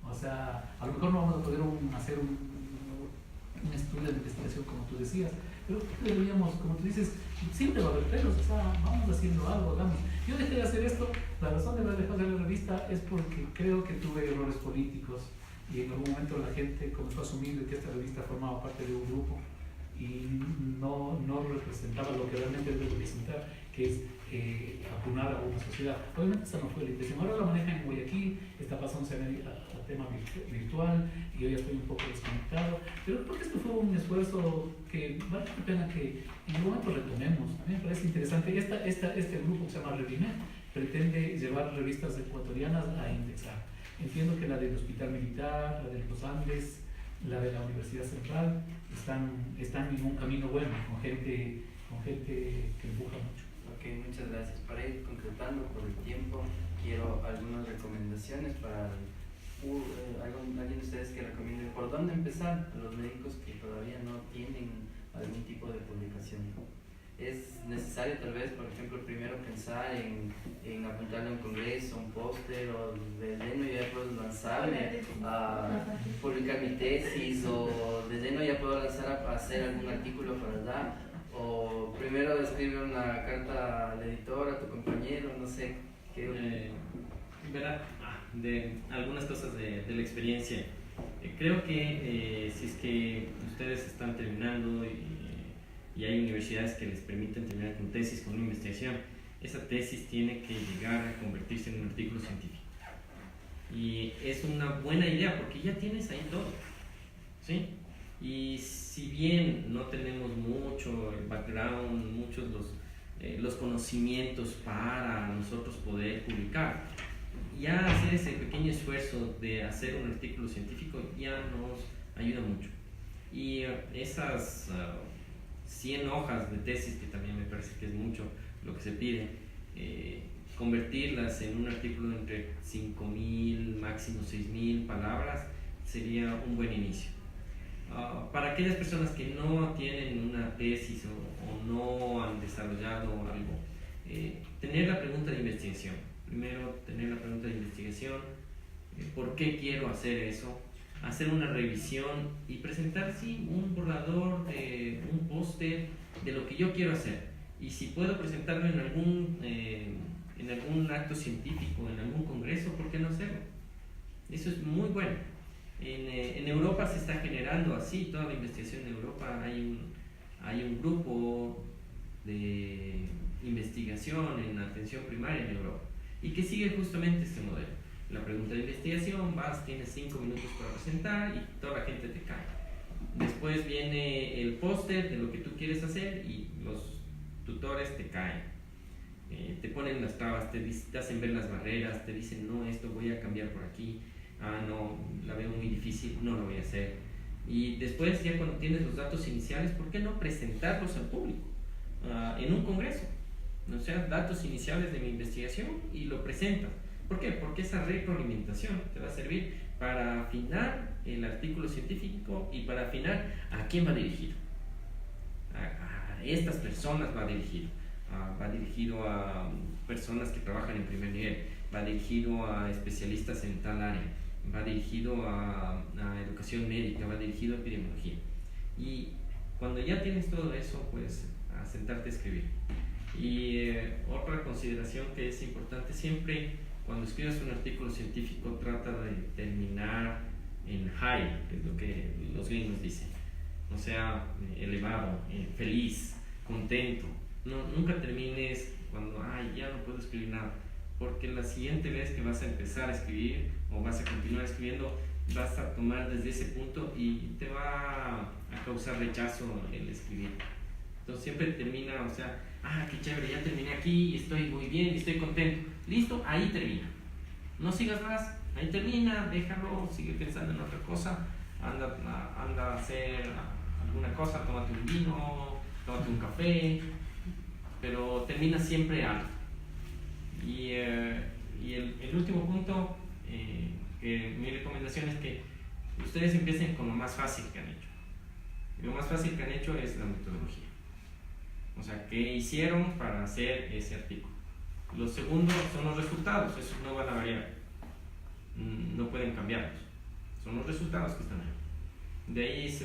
O sea, a lo mejor no vamos a poder hacer un estudio de investigación como tú decías, pero deberíamos, como tú dices, siempre va a haber pelos, o sea, vamos haciendo algo, hagamos. Yo dejé de hacer esto, la razón de haber dejado de hacer la revista es porque creo que tuve errores políticos y en algún momento la gente comenzó a asumir que esta revista formaba parte de un grupo y no representaba lo que realmente debe representar, que es apunar a una sociedad. Obviamente esa no fue la intención. Ahora la manejan en Guayaquil, está pasando a tema virtual y yo ya estoy un poco desconectado, pero porque esto fue un esfuerzo que vale la pena que en algún momento retomemos. A mí me parece interesante. Este grupo que se llama Revimed pretende llevar revistas ecuatorianas a indexar. Entiendo que la del Hospital Militar, la de los Andes, la de la Universidad Central están en un camino bueno, con gente que empuja mucho. Ok, muchas gracias. Para ir concretando por el tiempo, quiero algunas recomendaciones para alguien de ustedes que recomiende por dónde empezar a los médicos que todavía no tienen algún tipo de publicación. Es necesario tal vez, por ejemplo, primero pensar en apuntarle a un congreso, un póster, o de lleno ya puedo lanzarme a publicar mi tesis, o de lleno ya puedo lanzar a hacer algún artículo para dar, o primero escribir una carta al editor, a tu compañero, no sé qué. Verá, de algunas cosas de la experiencia. Creo que si es que ustedes están terminando y hay universidades que les permiten terminar con tesis, con una investigación, esa tesis tiene que llegar a convertirse en un artículo científico. Y es una buena idea porque ya tienes ahí todo, ¿sí? Y si bien no tenemos mucho el background, muchos los conocimientos para nosotros poder publicar, ya hacer ese pequeño esfuerzo de hacer un artículo científico ya nos ayuda mucho. Y esas 100 hojas de tesis, que también me parece que es mucho lo que se pide, convertirlas en un artículo entre 5.000, máximo 6.000 palabras, sería un buen inicio. Para aquellas personas que no tienen una tesis o no han desarrollado algo, tener la pregunta de investigación. Primero, tener la pregunta de investigación, ¿por qué quiero hacer eso? Hacer una revisión y presentar, sí, un borrador, un póster de lo que yo quiero hacer. Y si puedo presentarlo en algún acto científico, en algún congreso, ¿por qué no hacerlo? Eso es muy bueno. En Europa se está generando así toda la investigación. En Europa hay un grupo de investigación en atención primaria en Europa y que sigue justamente este modelo. La pregunta de investigación, tienes 5 minutos para presentar y toda la gente te cae. Después viene el póster de lo que tú quieres hacer y los tutores te caen. Te ponen las trabas, te hacen ver las barreras, te dicen, no, esto voy a cambiar por aquí, no, la veo muy difícil, no lo voy a hacer. Y después, ya cuando tienes los datos iniciales, ¿por qué no presentarlos al público en un congreso? O sea, datos iniciales de mi investigación y lo presentas. ¿Por qué? Porque esa retroalimentación te va a servir para afinar el artículo científico y para afinar a quién va dirigido. A estas personas va dirigido. Va dirigido a personas que trabajan en primer nivel, va dirigido a especialistas en tal área, va dirigido a educación médica, va dirigido a epidemiología. Y cuando ya tienes todo eso, pues a sentarte a escribir. Y otra consideración que es importante siempre, cuando escribas un artículo científico, trata de terminar en high, que es lo que los gringos dicen. O sea, elevado, feliz, contento. Nunca termines cuando, ya no puedo escribir nada. Porque la siguiente vez que vas a empezar a escribir o vas a continuar escribiendo, vas a tomar desde ese punto y te va a causar rechazo el escribir. Entonces siempre termina, o sea, qué chévere, ya terminé aquí, estoy muy bien, estoy contento. Listo, ahí termina. No sigas más, ahí termina, déjalo, sigue pensando en otra cosa, anda a hacer alguna cosa, tómate un vino, tómate un café, pero termina siempre algo. Y el último punto, que mi recomendación es que ustedes empiecen con lo más fácil que han hecho. Y lo más fácil que han hecho es la metodología. O sea, ¿qué hicieron para hacer ese artículo? Los segundos son los resultados, esos no van a variar, no pueden cambiarlos, son los resultados que están ahí. De ahí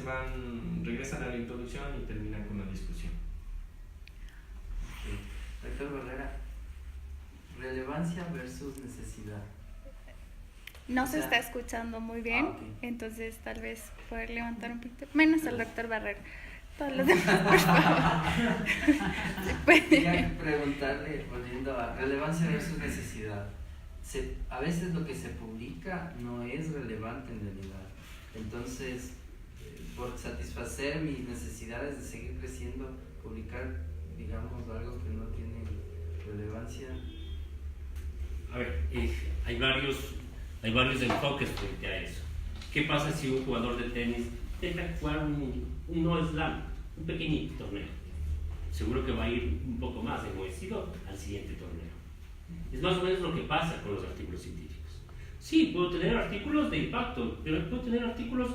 regresan a la introducción y terminan con la discusión. Doctor Barrera, relevancia versus necesidad. No se está escuchando muy bien, entonces tal vez poder levantar un poquito, menos al doctor Barrera. Todos los demás, por favor. Quería preguntarle, volviendo a relevancia versus necesidad. A veces lo que se publica no es relevante en realidad. Entonces, por satisfacer mis necesidades de seguir creciendo, publicar, digamos, algo que no tiene relevancia. A ver, hay varios enfoques frente a eso. ¿Qué pasa si un jugador de tenis deja jugar un no slam, un pequeñito torneo? Seguro que va a ir un poco más enmohecido al siguiente torneo. Es más o menos lo que pasa con los artículos científicos. Sí, puedo tener artículos de impacto, pero puedo tener artículos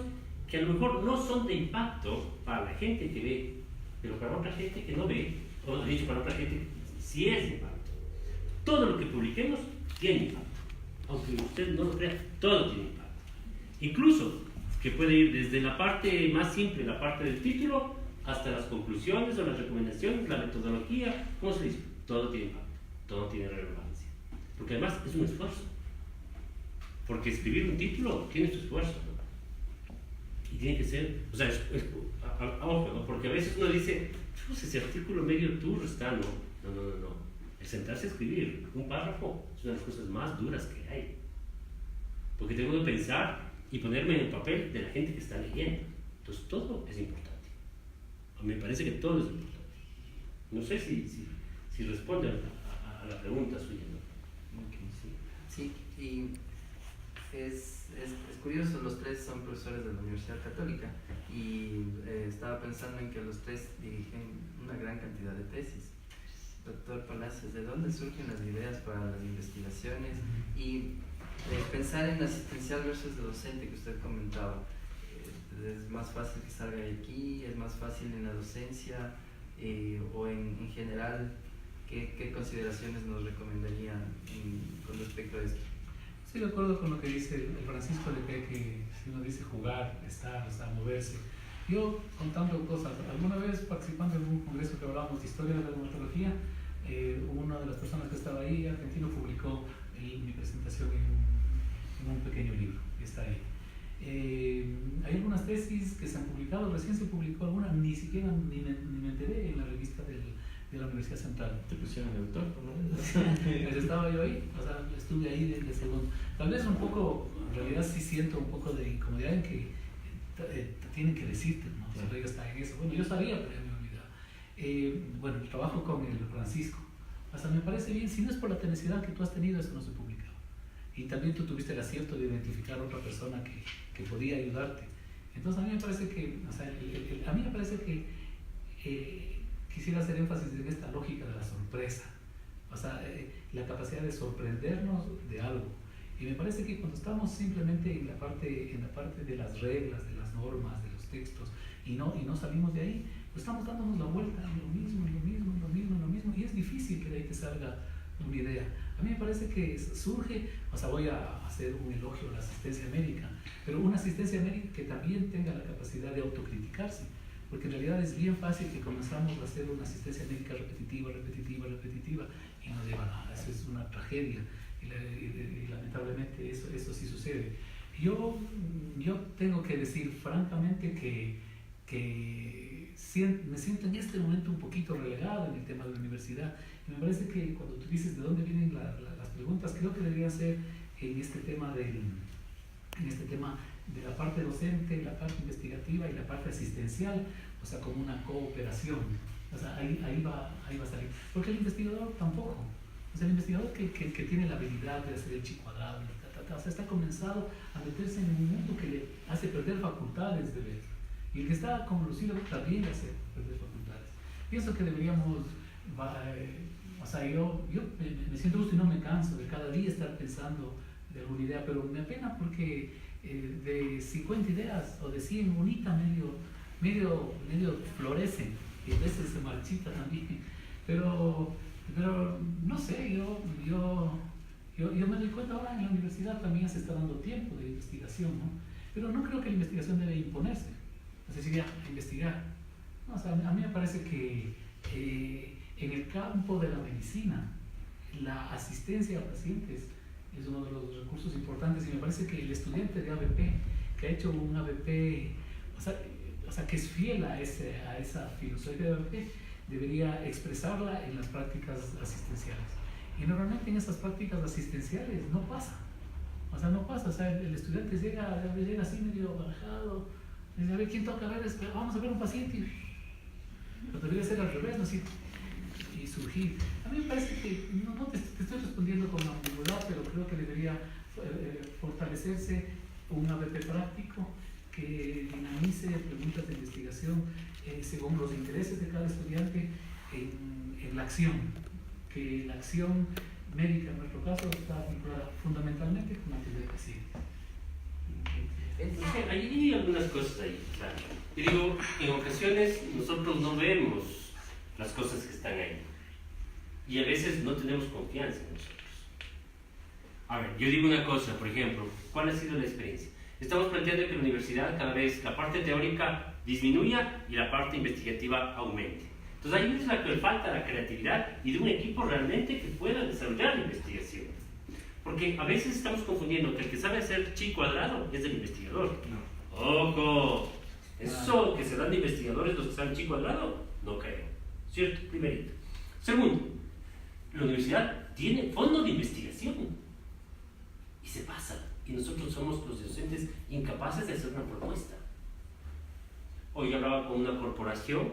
que a lo mejor no son de impacto para la gente que ve, pero para otra gente que no ve, o dicho, para otra gente sí es de impacto. Todo lo que publiquemos tiene impacto. Aunque usted no lo crea, todo tiene impacto. Incluso que puede ir desde la parte más simple, la parte del título, hasta las conclusiones o las recomendaciones, la metodología, ¿cómo se dice? Todo tiene impacto, todo tiene relevancia. Porque además es un esfuerzo. Porque escribir un título tiene su esfuerzo, ¿no? Y tiene que ser, o sea, ojo, ¿no? Porque a veces uno dice, ese artículo medio turro está, no. El sentarse a escribir un párrafo es una de las cosas más duras que hay. Porque tengo que pensar y ponerme en el papel de la gente que está leyendo. Entonces todo es importante. A mí me parece que todo es importante. No sé si responde a la pregunta suya, ¿no? Sí, y Es curioso, los tres son profesores de la Universidad Católica y estaba pensando en que los tres dirigen una gran cantidad de tesis. Doctor Palacios, ¿de dónde surgen las ideas para las investigaciones? Y pensar en asistencial versus docente que usted comentaba. ¿Es más fácil que salga de aquí? ¿Es más fácil en la docencia? ¿O en general, qué consideraciones nos recomendaría con respecto a esto? Sí, de acuerdo con lo que dice el Francisco de que si uno dice jugar, estar, o sea, moverse. Yo, contando cosas, alguna vez participando en un congreso que hablábamos de historia de la dermatología, una de las personas que estaba ahí, argentino, publicó mi presentación en un pequeño libro, que está ahí. Hay algunas tesis que se han publicado, recién se publicó alguna, ni siquiera ni me enteré en la revista de la Universidad Central. Te pusieron de autor, ¿no? Estaba yo ahí, o sea, estuve ahí de segundo. Tal vez un poco, en realidad sí siento un poco de incomodidad en que tienen que decirte, ¿no? Sí. Solo yo estaba en eso. Bueno, yo sabía, pero ya me olvidaba. Bueno, el trabajo con el Francisco, o sea, me parece bien, si no es por la tenacidad que tú has tenido, eso no se publicaba. Y también tú tuviste el acierto de identificar a otra persona que podía ayudarte. Entonces a mí me parece que, o sea, a mí me parece que quisiera hacer énfasis en esta lógica de la sorpresa, o sea, la capacidad de sorprendernos de algo. Y me parece que cuando estamos simplemente en la parte de las reglas, de las normas, de los textos, y no salimos de ahí, pues estamos dándonos la vuelta en lo mismo, y es difícil que de ahí te salga una idea. A mí me parece que surge, o sea, voy a hacer un elogio a la asistencia médica, pero una asistencia médica que también tenga la capacidad de autocriticarse, porque en realidad es bien fácil que comenzamos a hacer una asistencia médica repetitiva, y no lleva a nada. Eso es una tragedia, y lamentablemente eso sí sucede. Yo tengo que decir francamente que me siento en este momento un poquito relegado en el tema de la universidad. Y me parece que cuando tú dices de dónde vienen las preguntas, creo que debería ser en este tema de la parte docente, la parte investigativa y la parte asistencial, o sea, como una cooperación. O sea, ahí va a salir. Porque el investigador tampoco. O sea, el investigador que tiene la habilidad de hacer el chi cuadrado, o sea, está comenzado a meterse en un mundo que le hace perder facultades de ver. Y el que está como Lucilo también le hace perder facultades. Pienso que deberíamos, o sea, yo me siento justo y no me canso de cada día estar pensando de alguna idea, pero me apena porque de 50 ideas o de 100, unita medio florece y a veces se marchita también. Pero no sé, yo me doy cuenta ahora en la universidad también se está dando tiempo de investigación, ¿no? Pero no creo que la investigación debe imponerse. Es decir, ya, a investigar. No, o sea, a mí me parece que en el campo de la medicina, la asistencia a pacientes es uno de los recursos importantes, y me parece que el estudiante de ABP, que ha hecho un ABP, o sea que es fiel a esa filosofía de ABP, debería expresarla en las prácticas asistenciales. Y normalmente en esas prácticas asistenciales no pasa. O sea, el estudiante llega así medio barajado, dice, a ver, ¿quién toca? A ver, vamos a ver un paciente. Pero debería ser al revés, ¿no? Así, y surgir. A mí me parece que, no te estoy respondiendo con ambigüedad, pero creo que debería fortalecerse un ABP práctico que dinamice preguntas de investigación según los intereses de cada estudiante en la acción, que la acción médica en nuestro caso está vinculada fundamentalmente con la actividad de pacientes. Hay algunas cosas ahí. O sea, yo digo, en ocasiones nosotros no vemos las cosas que están ahí y a veces no tenemos confianza en nosotros. A ver, yo digo una cosa, por ejemplo, ¿cuál ha sido la experiencia? Estamos planteando que en la universidad cada vez la parte teórica disminuya y la parte investigativa aumente. Entonces ahí es la que falta la creatividad y de un equipo realmente que pueda desarrollar la investigación. Porque a veces estamos confundiendo que el que sabe hacer chi cuadrado es el investigador. No. ¡Ojo! Eso que se dan de investigadores los que saben chi cuadrado, no creo. ¿Cierto? Primerito. Segundo, la universidad tiene fondo de investigación y se pasa. Y nosotros somos los docentes incapaces de hacer una propuesta. Hoy hablaba con una corporación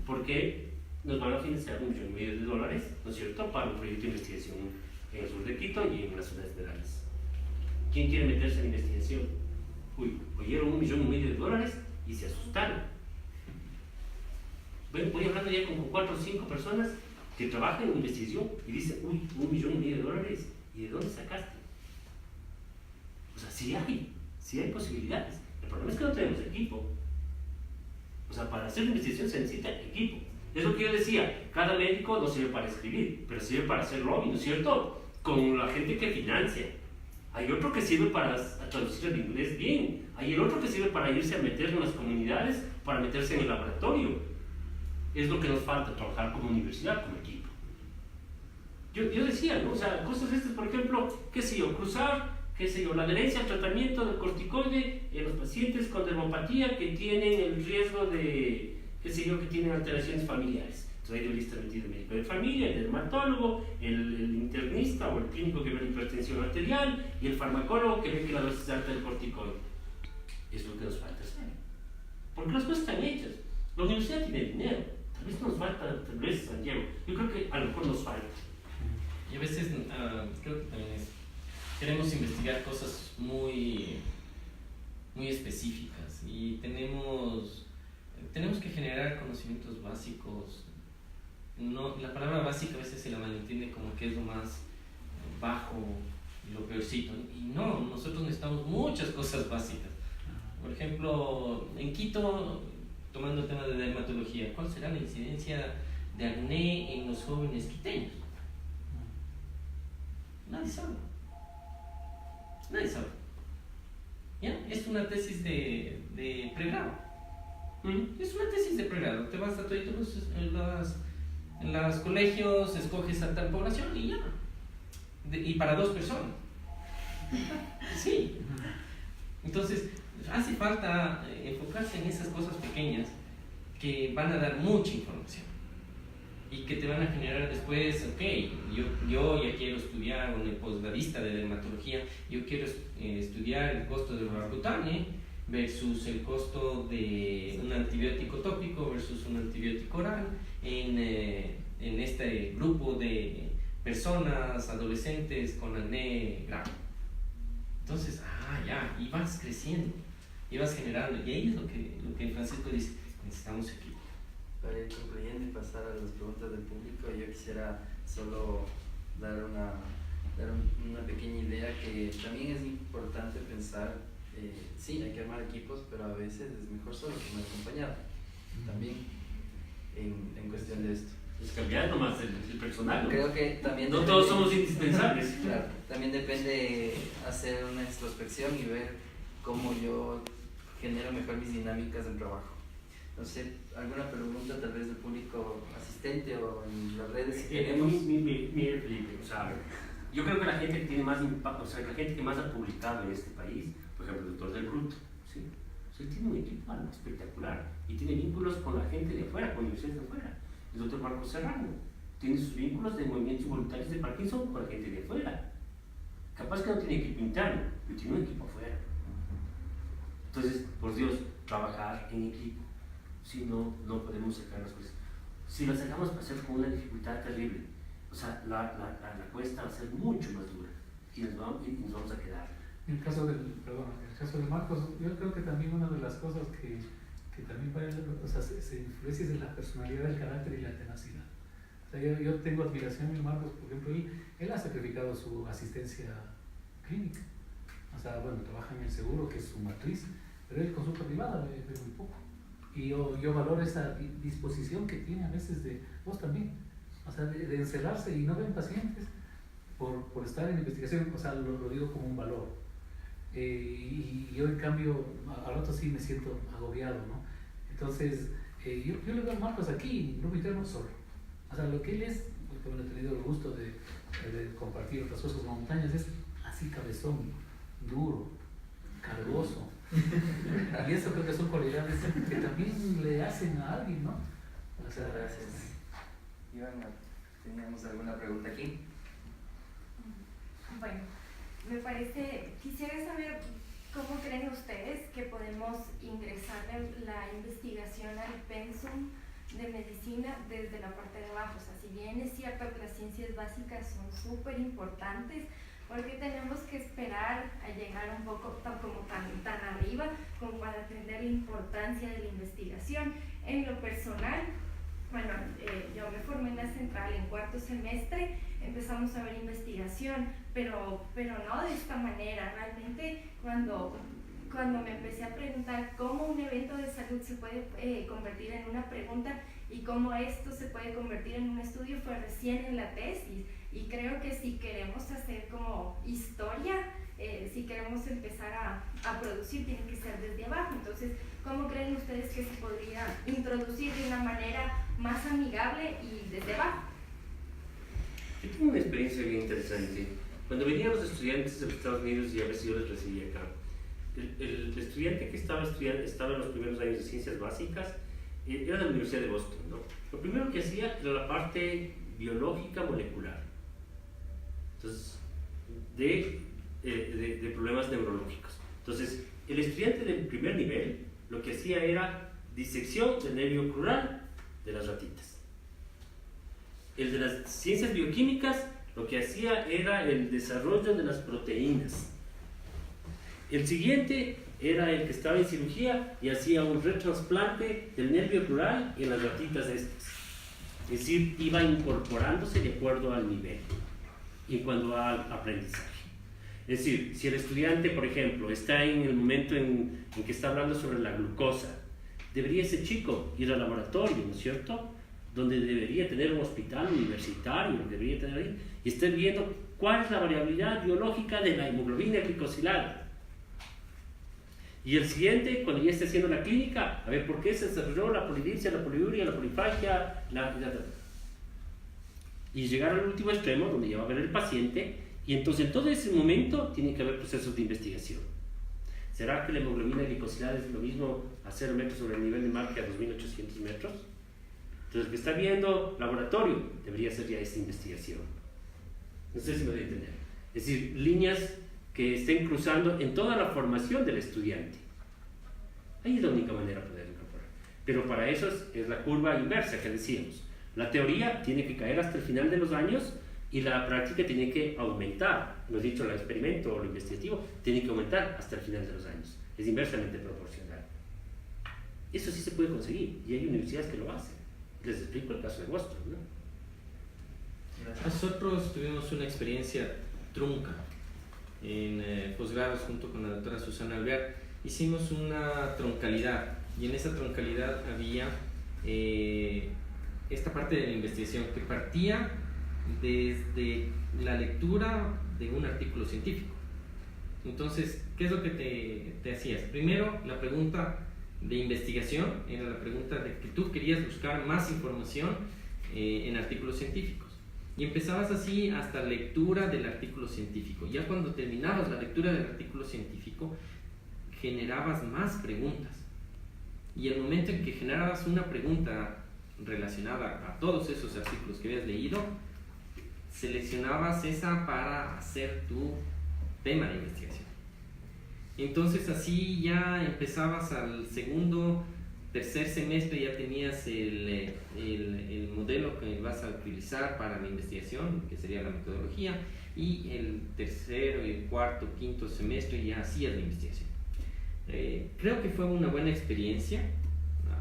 porque nos van a financiar $1,5 millones, ¿no es cierto?, para un proyecto de investigación en el sur de Quito y en las zonas esmeraldas. ¿Quién quiere meterse en investigación? Uy, oyeron $1,5 millones y se asustaron. Voy hablando ya con 4 o 5 personas que trabajan en investigación y dicen, uy, $1,5 millones, ¿y de dónde sacaste? O sea, sí hay posibilidades. El problema es que no tenemos equipo. O sea, para hacer investigación se necesita equipo. Es lo que yo decía, cada médico no sirve para escribir, pero sirve para hacer lobby, ¿no es cierto? Con la gente que financia. Hay otro que sirve para traducir el inglés bien. Hay el otro que sirve para irse a meter en las comunidades, para meterse en el laboratorio. Es lo que nos falta, trabajar como universidad, como equipo. Yo decía, ¿no? O sea, cosas estas, por ejemplo, qué sé yo, la adherencia al tratamiento del corticoide en los pacientes con dermopatía que tienen el riesgo de, qué sé yo, que tienen alteraciones familiares. Entonces ahí debería estar metido el médico de familia, el dermatólogo, el internista o el clínico que ve la hipertensión arterial y el farmacólogo que ve que la dosis es alta del corticoide. Es lo que nos falta hacer. Porque las cosas están hechas. La universidad tiene dinero. Tal vez nos falta, tal vez San Diego. Yo creo que a lo mejor nos falta. Y a veces creo que también queremos investigar cosas muy específicas y tenemos que generar conocimientos básicos. No, la palabra básica a veces se la malentiende como que es lo más bajo y lo peorcito. Y no, nosotros necesitamos muchas cosas básicas. Por ejemplo, en Quito, tomando el tema de dermatología, ¿cuál será la incidencia de acné en los jóvenes quiteños? Nadie sabe. ¿Ya? Es una tesis de pregrado. Es una tesis de pregrado. Te vas a todos en los colegios, escoges a tal población y ya. Y para 2 personas. Sí. Entonces, hace falta enfocarse en esas cosas pequeñas que van a dar mucha información y que te van a generar después, ok, yo ya quiero estudiar en el posgradista de dermatología, yo quiero estudiar el costo del Roaccutane versus el costo de un antibiótico tópico versus un antibiótico oral en este grupo de personas, adolescentes con acné grave. Entonces, ya, y vas creciendo, y vas generando, y ahí es lo que Francisco dice, necesitamos equipo. Para ir concluyendo y pasar a las preguntas del público, yo quisiera solo dar una pequeña idea que también es importante pensar. Sí, hay que armar equipos, pero a veces es mejor solo que mal acompañado. También en cuestión de esto. Es cambiar nomás el personal, ¿no? Creo que también no todos somos indispensables. Claro, también depende hacer una introspección y ver cómo yo genero mejor mis dinámicas del trabajo. No sé, alguna pregunta tal vez del público asistente o en las redes si tenemos. Mire, Felipe, o sea, yo creo que la gente que tiene más impacto, o sea, la gente que más ha publicado en este país, por ejemplo, el doctor Del Bruto, ¿sí? O sea, tiene un equipo espectacular y tiene vínculos con la gente de afuera, con universidades de afuera. El doctor Marcos Serrano tiene sus vínculos de movimientos voluntarios de Parkinson con la gente de afuera. Capaz que no tiene equipo interno, pero tiene un equipo afuera. Entonces, por Dios, trabajar en equipo. Si no, no podemos sacar las cosas. Si las sacamos va a ser con una dificultad terrible. O sea, la cuesta va a ser mucho más dura y nos vamos a quedar. En el caso de Marcos, yo creo que también una de las cosas que también se influencia es la personalidad, el carácter y la tenacidad. O sea, yo tengo admiración en Marcos, por ejemplo, él ha sacrificado su asistencia clínica. O sea, bueno, trabaja en el seguro, que es su matriz, pero él consulta privada ve muy poco. Y yo valoro esa disposición que tiene a veces de vos también, o sea, de encerrarse y no ven pacientes por estar en investigación, o sea, lo digo como un valor. Y yo en cambio, al rato sí me siento agobiado, ¿no? Entonces, yo le veo a Marcos aquí, en grupo interno solo. O sea, lo que él es, porque bueno, he tenido el gusto de compartir otras cosas con montañas, es así cabezón, duro, cargoso. Y eso creo que son cualidades que también le hacen a alguien, ¿no? Muchas gracias. Ivana, ¿teníamos alguna pregunta aquí? Bueno, me parece, quisiera saber cómo creen ustedes que podemos ingresar en la investigación al pensum de medicina desde la parte de abajo. O sea, si bien es cierto que las ciencias básicas son súper importantes, ¿Por qué tenemos que esperar a llegar un poco tan arriba como para entender la importancia de la investigación? En lo personal, bueno, yo me formé en la central en cuarto semestre, empezamos a ver investigación, pero no de esta manera. Realmente cuando me empecé a preguntar cómo un evento de salud se puede convertir en una pregunta y cómo esto se puede convertir en un estudio, fue recién en la tesis. Y creo que si queremos hacer como historia, si queremos empezar a producir, tiene que ser desde abajo. Entonces, ¿cómo creen ustedes que se podría introducir de una manera más amigable y desde abajo? Yo tengo una experiencia bien interesante. Cuando venían los estudiantes de los Estados Unidos, y a veces yo les recibía acá, el estudiante que estaba en los primeros años de ciencias básicas era de la Universidad de Boston, ¿no? Lo primero que hacía era la parte biológica molecular. Entonces, de problemas neurológicos. Entonces, el estudiante del primer nivel lo que hacía era disección del nervio crural de las ratitas. El de las ciencias bioquímicas lo que hacía era el desarrollo de las proteínas. El siguiente era el que estaba en cirugía y hacía un retrasplante del nervio crural en las ratitas estas. Es decir, iba incorporándose de acuerdo al nivel y en cuanto al aprendizaje. Es decir, si el estudiante, por ejemplo, está en el momento en que está hablando sobre la glucosa, debería ese chico ir al laboratorio, ¿no es cierto?, donde debería tener un hospital universitario, debería tener ahí, y estar viendo cuál es la variabilidad biológica de la hemoglobina glicosilada. Y el siguiente, cuando ya esté haciendo la clínica, a ver por qué se desarrolló la polidipsia, la poliuria, la polifagia, y llegar al último extremo, donde ya va a ver el paciente, y entonces en todo ese momento tiene que haber procesos de investigación. ¿Será que la hemoglobina glicosilada es lo mismo a 0 metros sobre el nivel de mar que a 2.800 metros? Entonces, el que está viendo laboratorio debería hacer ya esta investigación. No sé si me voy a entender. Es decir, líneas que estén cruzando en toda la formación del estudiante. Ahí es la única manera de poder incorporar. Pero para eso es la curva inversa que decíamos. La teoría tiene que caer hasta el final de los años y la práctica tiene que aumentar. Lo he dicho, el experimento o lo investigativo tiene que aumentar hasta el final de los años. Es inversamente proporcional. Eso sí se puede conseguir y hay universidades que lo hacen. Les explico el caso de Boston, ¿no? Nosotros tuvimos una experiencia trunca en posgrados junto con la doctora Susana Alvear. Hicimos una troncalidad y en esa troncalidad había esta parte de la investigación que partía desde la lectura de un artículo científico. Entonces, ¿qué es lo que te hacías? Primero, la pregunta de investigación era la pregunta de que tú querías buscar más información en artículos científicos. Y empezabas así hasta la lectura del artículo científico. Ya cuando terminabas la lectura del artículo científico, generabas más preguntas. Y el momento en que generabas una pregunta relacionada a todos esos artículos que habías leído, seleccionabas esa para hacer tu tema de investigación. Entonces así ya empezabas al segundo, tercer semestre, ya tenías el modelo que vas a utilizar para la investigación, que sería la metodología, y el tercero, el cuarto, quinto semestre ya hacías la investigación. Creo que fue una buena experiencia,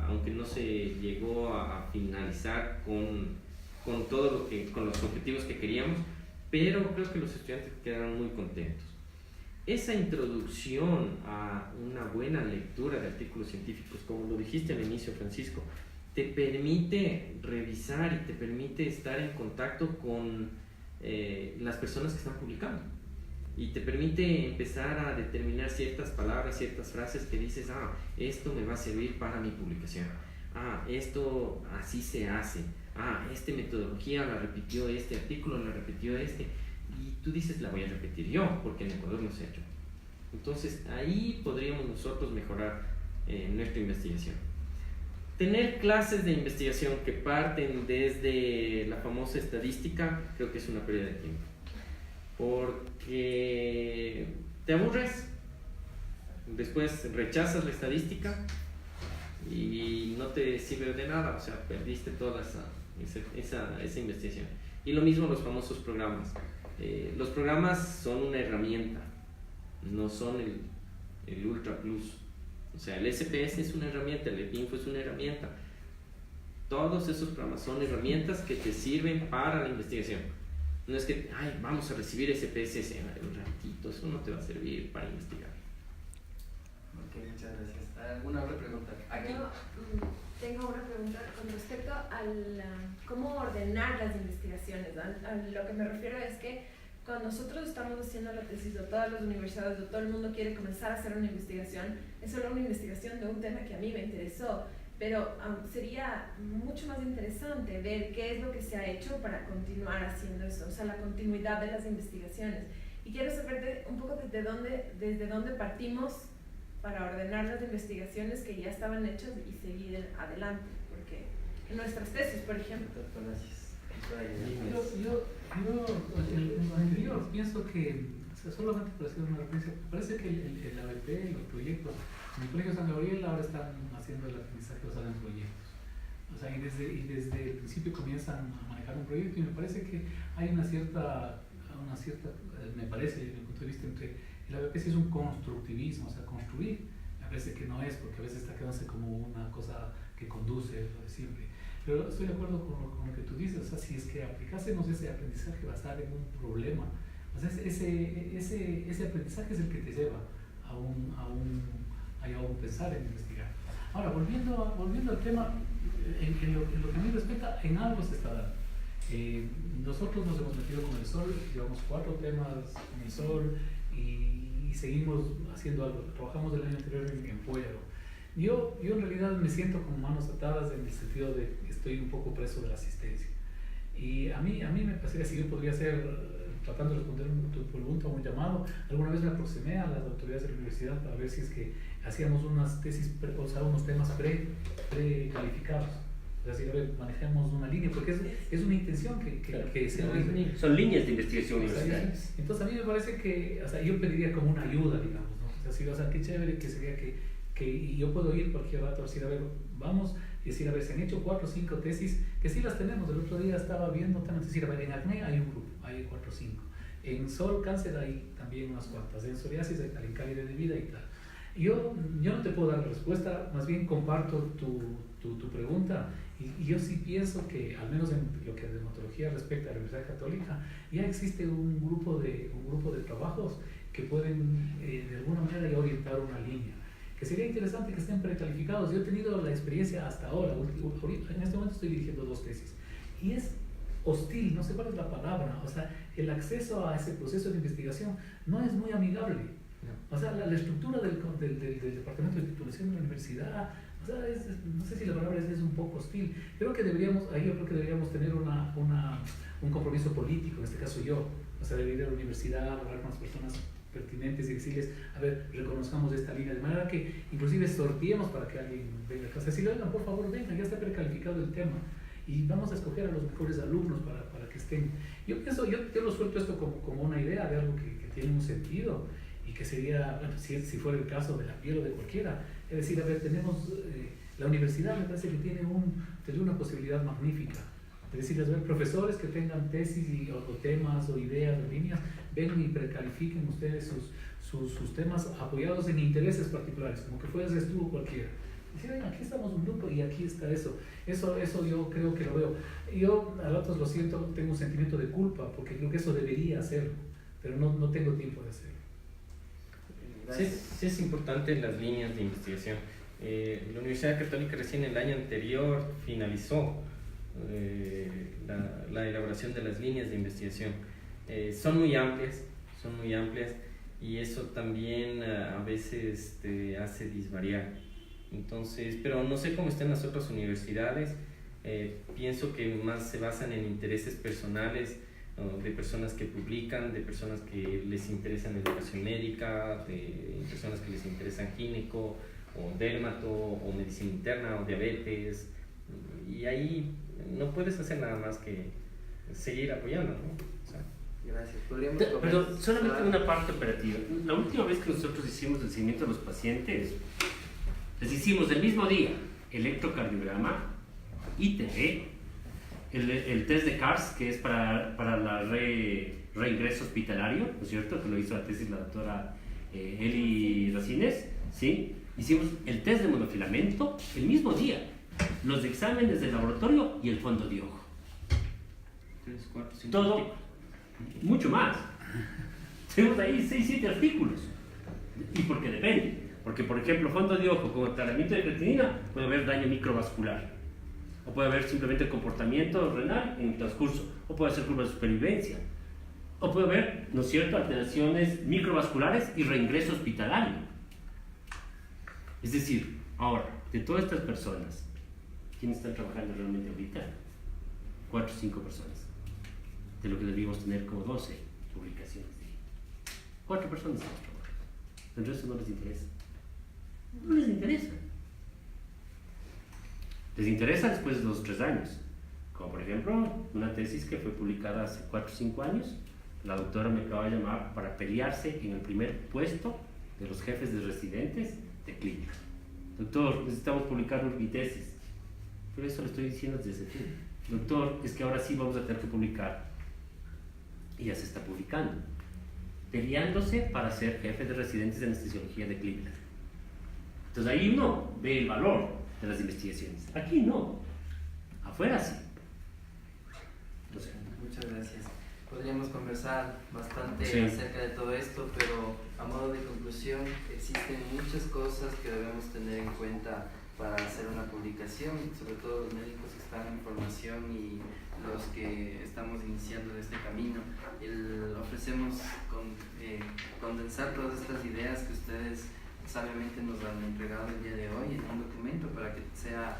aunque no se llegó a finalizar con todo con los objetivos que queríamos, pero creo que los estudiantes quedaron muy contentos. Esa introducción a una buena lectura de artículos científicos, como lo dijiste al inicio, Francisco, te permite revisar y te permite estar en contacto con las personas que están publicando y te permite empezar a determinar ciertas palabras, ciertas frases que dices, esto me va a servir para mi publicación, esto así se hace, esta metodología la repitió este artículo, la repitió este, y tú dices, la voy a repetir yo, porque en Ecuador no se ha hecho. Entonces ahí podríamos nosotros mejorar nuestra investigación. Tener clases de investigación que parten desde la famosa estadística, creo que es una pérdida de tiempo, porque te aburres, después rechazas la estadística y no te sirve de nada, o sea, perdiste toda esa investigación. Y lo mismo los famosos programas. Los programas son una herramienta, no son el Ultra Plus. O sea, el SPS es una herramienta, el EPINFO es una herramienta. Todos esos programas son herramientas que te sirven para la investigación. No es que, ay, vamos a recibir SPS un ratito, eso no te va a servir para investigar. Ok, muchas gracias. ¿Alguna otra pregunta? Aquí. Yo tengo una pregunta con respecto a cómo ordenar las investigaciones. A lo que me refiero es que cuando nosotros estamos haciendo la tesis, o todas las universidades, o todo el mundo quiere comenzar a hacer una investigación, es solo una investigación de un tema que a mí me interesó, pero sería mucho más interesante ver qué es lo que se ha hecho para continuar haciendo eso, o sea, la continuidad de las investigaciones. Y quiero saber un poco desde dónde partimos para ordenar las investigaciones que ya estaban hechas y seguir adelante, porque en nuestras tesis, por ejemplo. Gracias. Yo pienso que, o sea, solamente por hacer una referencia, parece que el ABP y los proyectos en el Colegio San Gabriel ahora están haciendo el aprendizaje basado en proyectos. O sea, y desde el principio comienzan a manejar un proyecto, y me parece que hay una cierta me parece, desde mi punto de vista, entre el ABP sí es un constructivismo, o sea, construir, me parece que no es, porque a veces está quedándose como una cosa que conduce lo de siempre. Pero estoy de acuerdo con lo que tú dices, o sea, si es que aplicásemos ese aprendizaje basado en un problema, o sea, ese aprendizaje es el que te lleva a un pensar en investigar. Ahora, volviendo al tema, en lo que a mí respecta, en algo se está dando. Nosotros nos hemos metido con el sol, llevamos 4 temas con el sol y seguimos haciendo algo. Trabajamos el año anterior en Pueblo. Yo en realidad me siento con manos atadas en el sentido de que estoy un poco preso de la asistencia. Y a mí me parece si yo podría ser, tratando de responder tu pregunta o un llamado, alguna vez me aproximé a las autoridades de la universidad para ver si es que hacíamos unas tesis, o sea, unos temas precalificados. Es decir, a ver, manejemos una línea, porque es una intención que se oye. Son líneas de investigación universitarias. Entonces a mí me parece que, o sea, yo pediría como una ayuda, digamos, ¿no? Es decir, o sea, qué chévere que sería que y yo puedo ir cualquier rato a decir, a ver, vamos, y decir, a ver, se han hecho 4 o 5 tesis, que sí las tenemos. El otro día estaba viendo, es decir, a ver, en acné hay un grupo, hay 4 o 5. En sol, cáncer hay también unas cuantas. En psoriasis hay calidad de vida y tal. Yo no te puedo dar la respuesta, más bien comparto tu pregunta, y yo sí pienso que, al menos en lo que a dermatología respecta a la Universidad Católica, ya existe un grupo de trabajos que pueden de alguna manera ya orientar una línea, que sería interesante que estén precalificados. Yo he tenido la experiencia hasta ahora, en este momento estoy dirigiendo 2 tesis, y es hostil, no sé cuál es la palabra, o sea, el acceso a ese proceso de investigación no es muy amigable. O sea, la estructura del departamento de titulación de la universidad, o sea, no sé si la palabra es un poco hostil. Creo que deberíamos tener un compromiso político, en este caso yo, o sea, de ir a la universidad, hablar con las personas pertinentes y decirles, a ver, reconozcamos esta línea, de manera que inclusive sorteemos para que alguien venga acá. O sea, si le oigan, por favor, vengan, ya está precalificado el tema, y vamos a escoger a los mejores alumnos para que estén. Yo pienso, yo lo suelto esto como una idea de algo que tiene un sentido, y que sería, bueno, si fuera el caso de la piel o de cualquiera, es decir, a ver, tenemos, la universidad me parece que tiene una posibilidad magnífica. Es decir, a ver, profesores que tengan tesis o temas o ideas o líneas, vengan y precalifiquen ustedes sus temas apoyados en intereses particulares, como que fueras tú o cualquiera. Decir, oigan, aquí estamos un grupo y aquí está eso yo creo que lo veo. Yo a ratos lo siento, tengo un sentimiento de culpa, porque creo que eso debería hacerlo, pero no tengo tiempo de hacerlo. Sí, es importante las líneas de investigación. La Universidad Católica recién el año anterior finalizó la elaboración de las líneas de investigación. Son muy amplias, y eso también a veces te hace disvariar. Entonces, pero no sé cómo están las otras universidades. Pienso que más se basan en intereses personales, de personas que publican, de personas que les interesan educación médica, de personas que les interesan gineco o dermato o medicina interna o diabetes, y ahí no puedes hacer nada más que seguir apoyando, ¿no? O sea, gracias. Perdón, solamente una parte operativa. La última vez que nosotros hicimos el seguimiento a los pacientes, les hicimos el mismo día electrocardiograma, ITV el test de CARS, que es para la reingreso hospitalario, ¿no es cierto? Que lo hizo la tesis la doctora Eli Racines, ¿sí? Hicimos el test de monofilamento el mismo día, los exámenes del laboratorio y el fondo de ojo. 3, 4, 5. Todo, mucho más. Tenemos ahí 6, 7 artículos. ¿Y por qué depende? Porque, por ejemplo, fondo de ojo con tratamiento de creatinina puede haber daño microvascular. O puede haber simplemente comportamiento renal en el transcurso. O puede ser curva de supervivencia. O puede haber, ¿no es cierto?, alteraciones microvasculares y reingreso hospitalario. Es decir, ahora, de todas estas personas, ¿quiénes están trabajando realmente ahorita? 4 o 5 personas. De lo que deberíamos tener como 12 publicaciones. 4 personas estamos trabajando. El resto no les interesa. No les interesa. Les interesa después de 2 o 3 años. Como por ejemplo, una tesis que fue publicada hace 4 o 5 años. La doctora me acaba de llamar para pelearse en el primer puesto de los jefes de residentes de clínica. Doctor, necesitamos publicar mi tesis. Pero eso lo estoy diciendo desde septiembre. Doctor, es que ahora sí vamos a tener que publicar. Y ya se está publicando. Peleándose para ser jefe de residentes de anestesiología de Cleveland. Entonces ahí uno ve el valor de las investigaciones. Aquí no. Afuera sí. No sé. Muchas gracias. Podríamos conversar bastante sí. acerca de todo esto, pero a modo de conclusión, existen muchas cosas que debemos tener en cuenta para hacer una publicación, sobre todo los médicos que están en formación y los que estamos iniciando este camino. Ofrecemos condensar todas estas ideas que ustedes sabiamente nos han entregado el día de hoy en un documento para que sea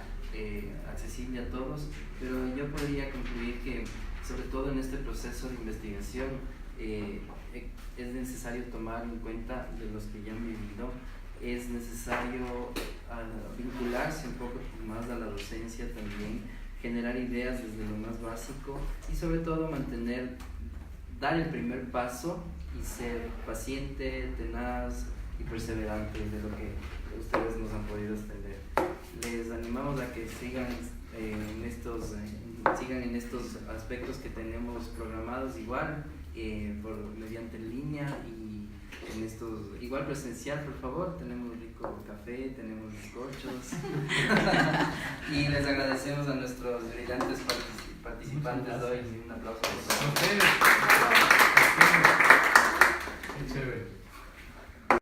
accesible a todos, pero yo podría concluir que sobre todo en este proceso de investigación es necesario tomar en cuenta de los que ya han vivido, es necesario vincularse un poco más a la docencia también, generar ideas desde lo más básico y sobre todo dar el primer paso y ser paciente, tenaz y perseverante de lo que ustedes nos han podido extender. Les animamos a que sigan en estos aspectos que tenemos programados igual, mediante línea y en estos, igual presencial, por favor. Tenemos rico café, tenemos bizcochos y les agradecemos a nuestros brillantes participantes hoy. Un aplauso. Qué chévere.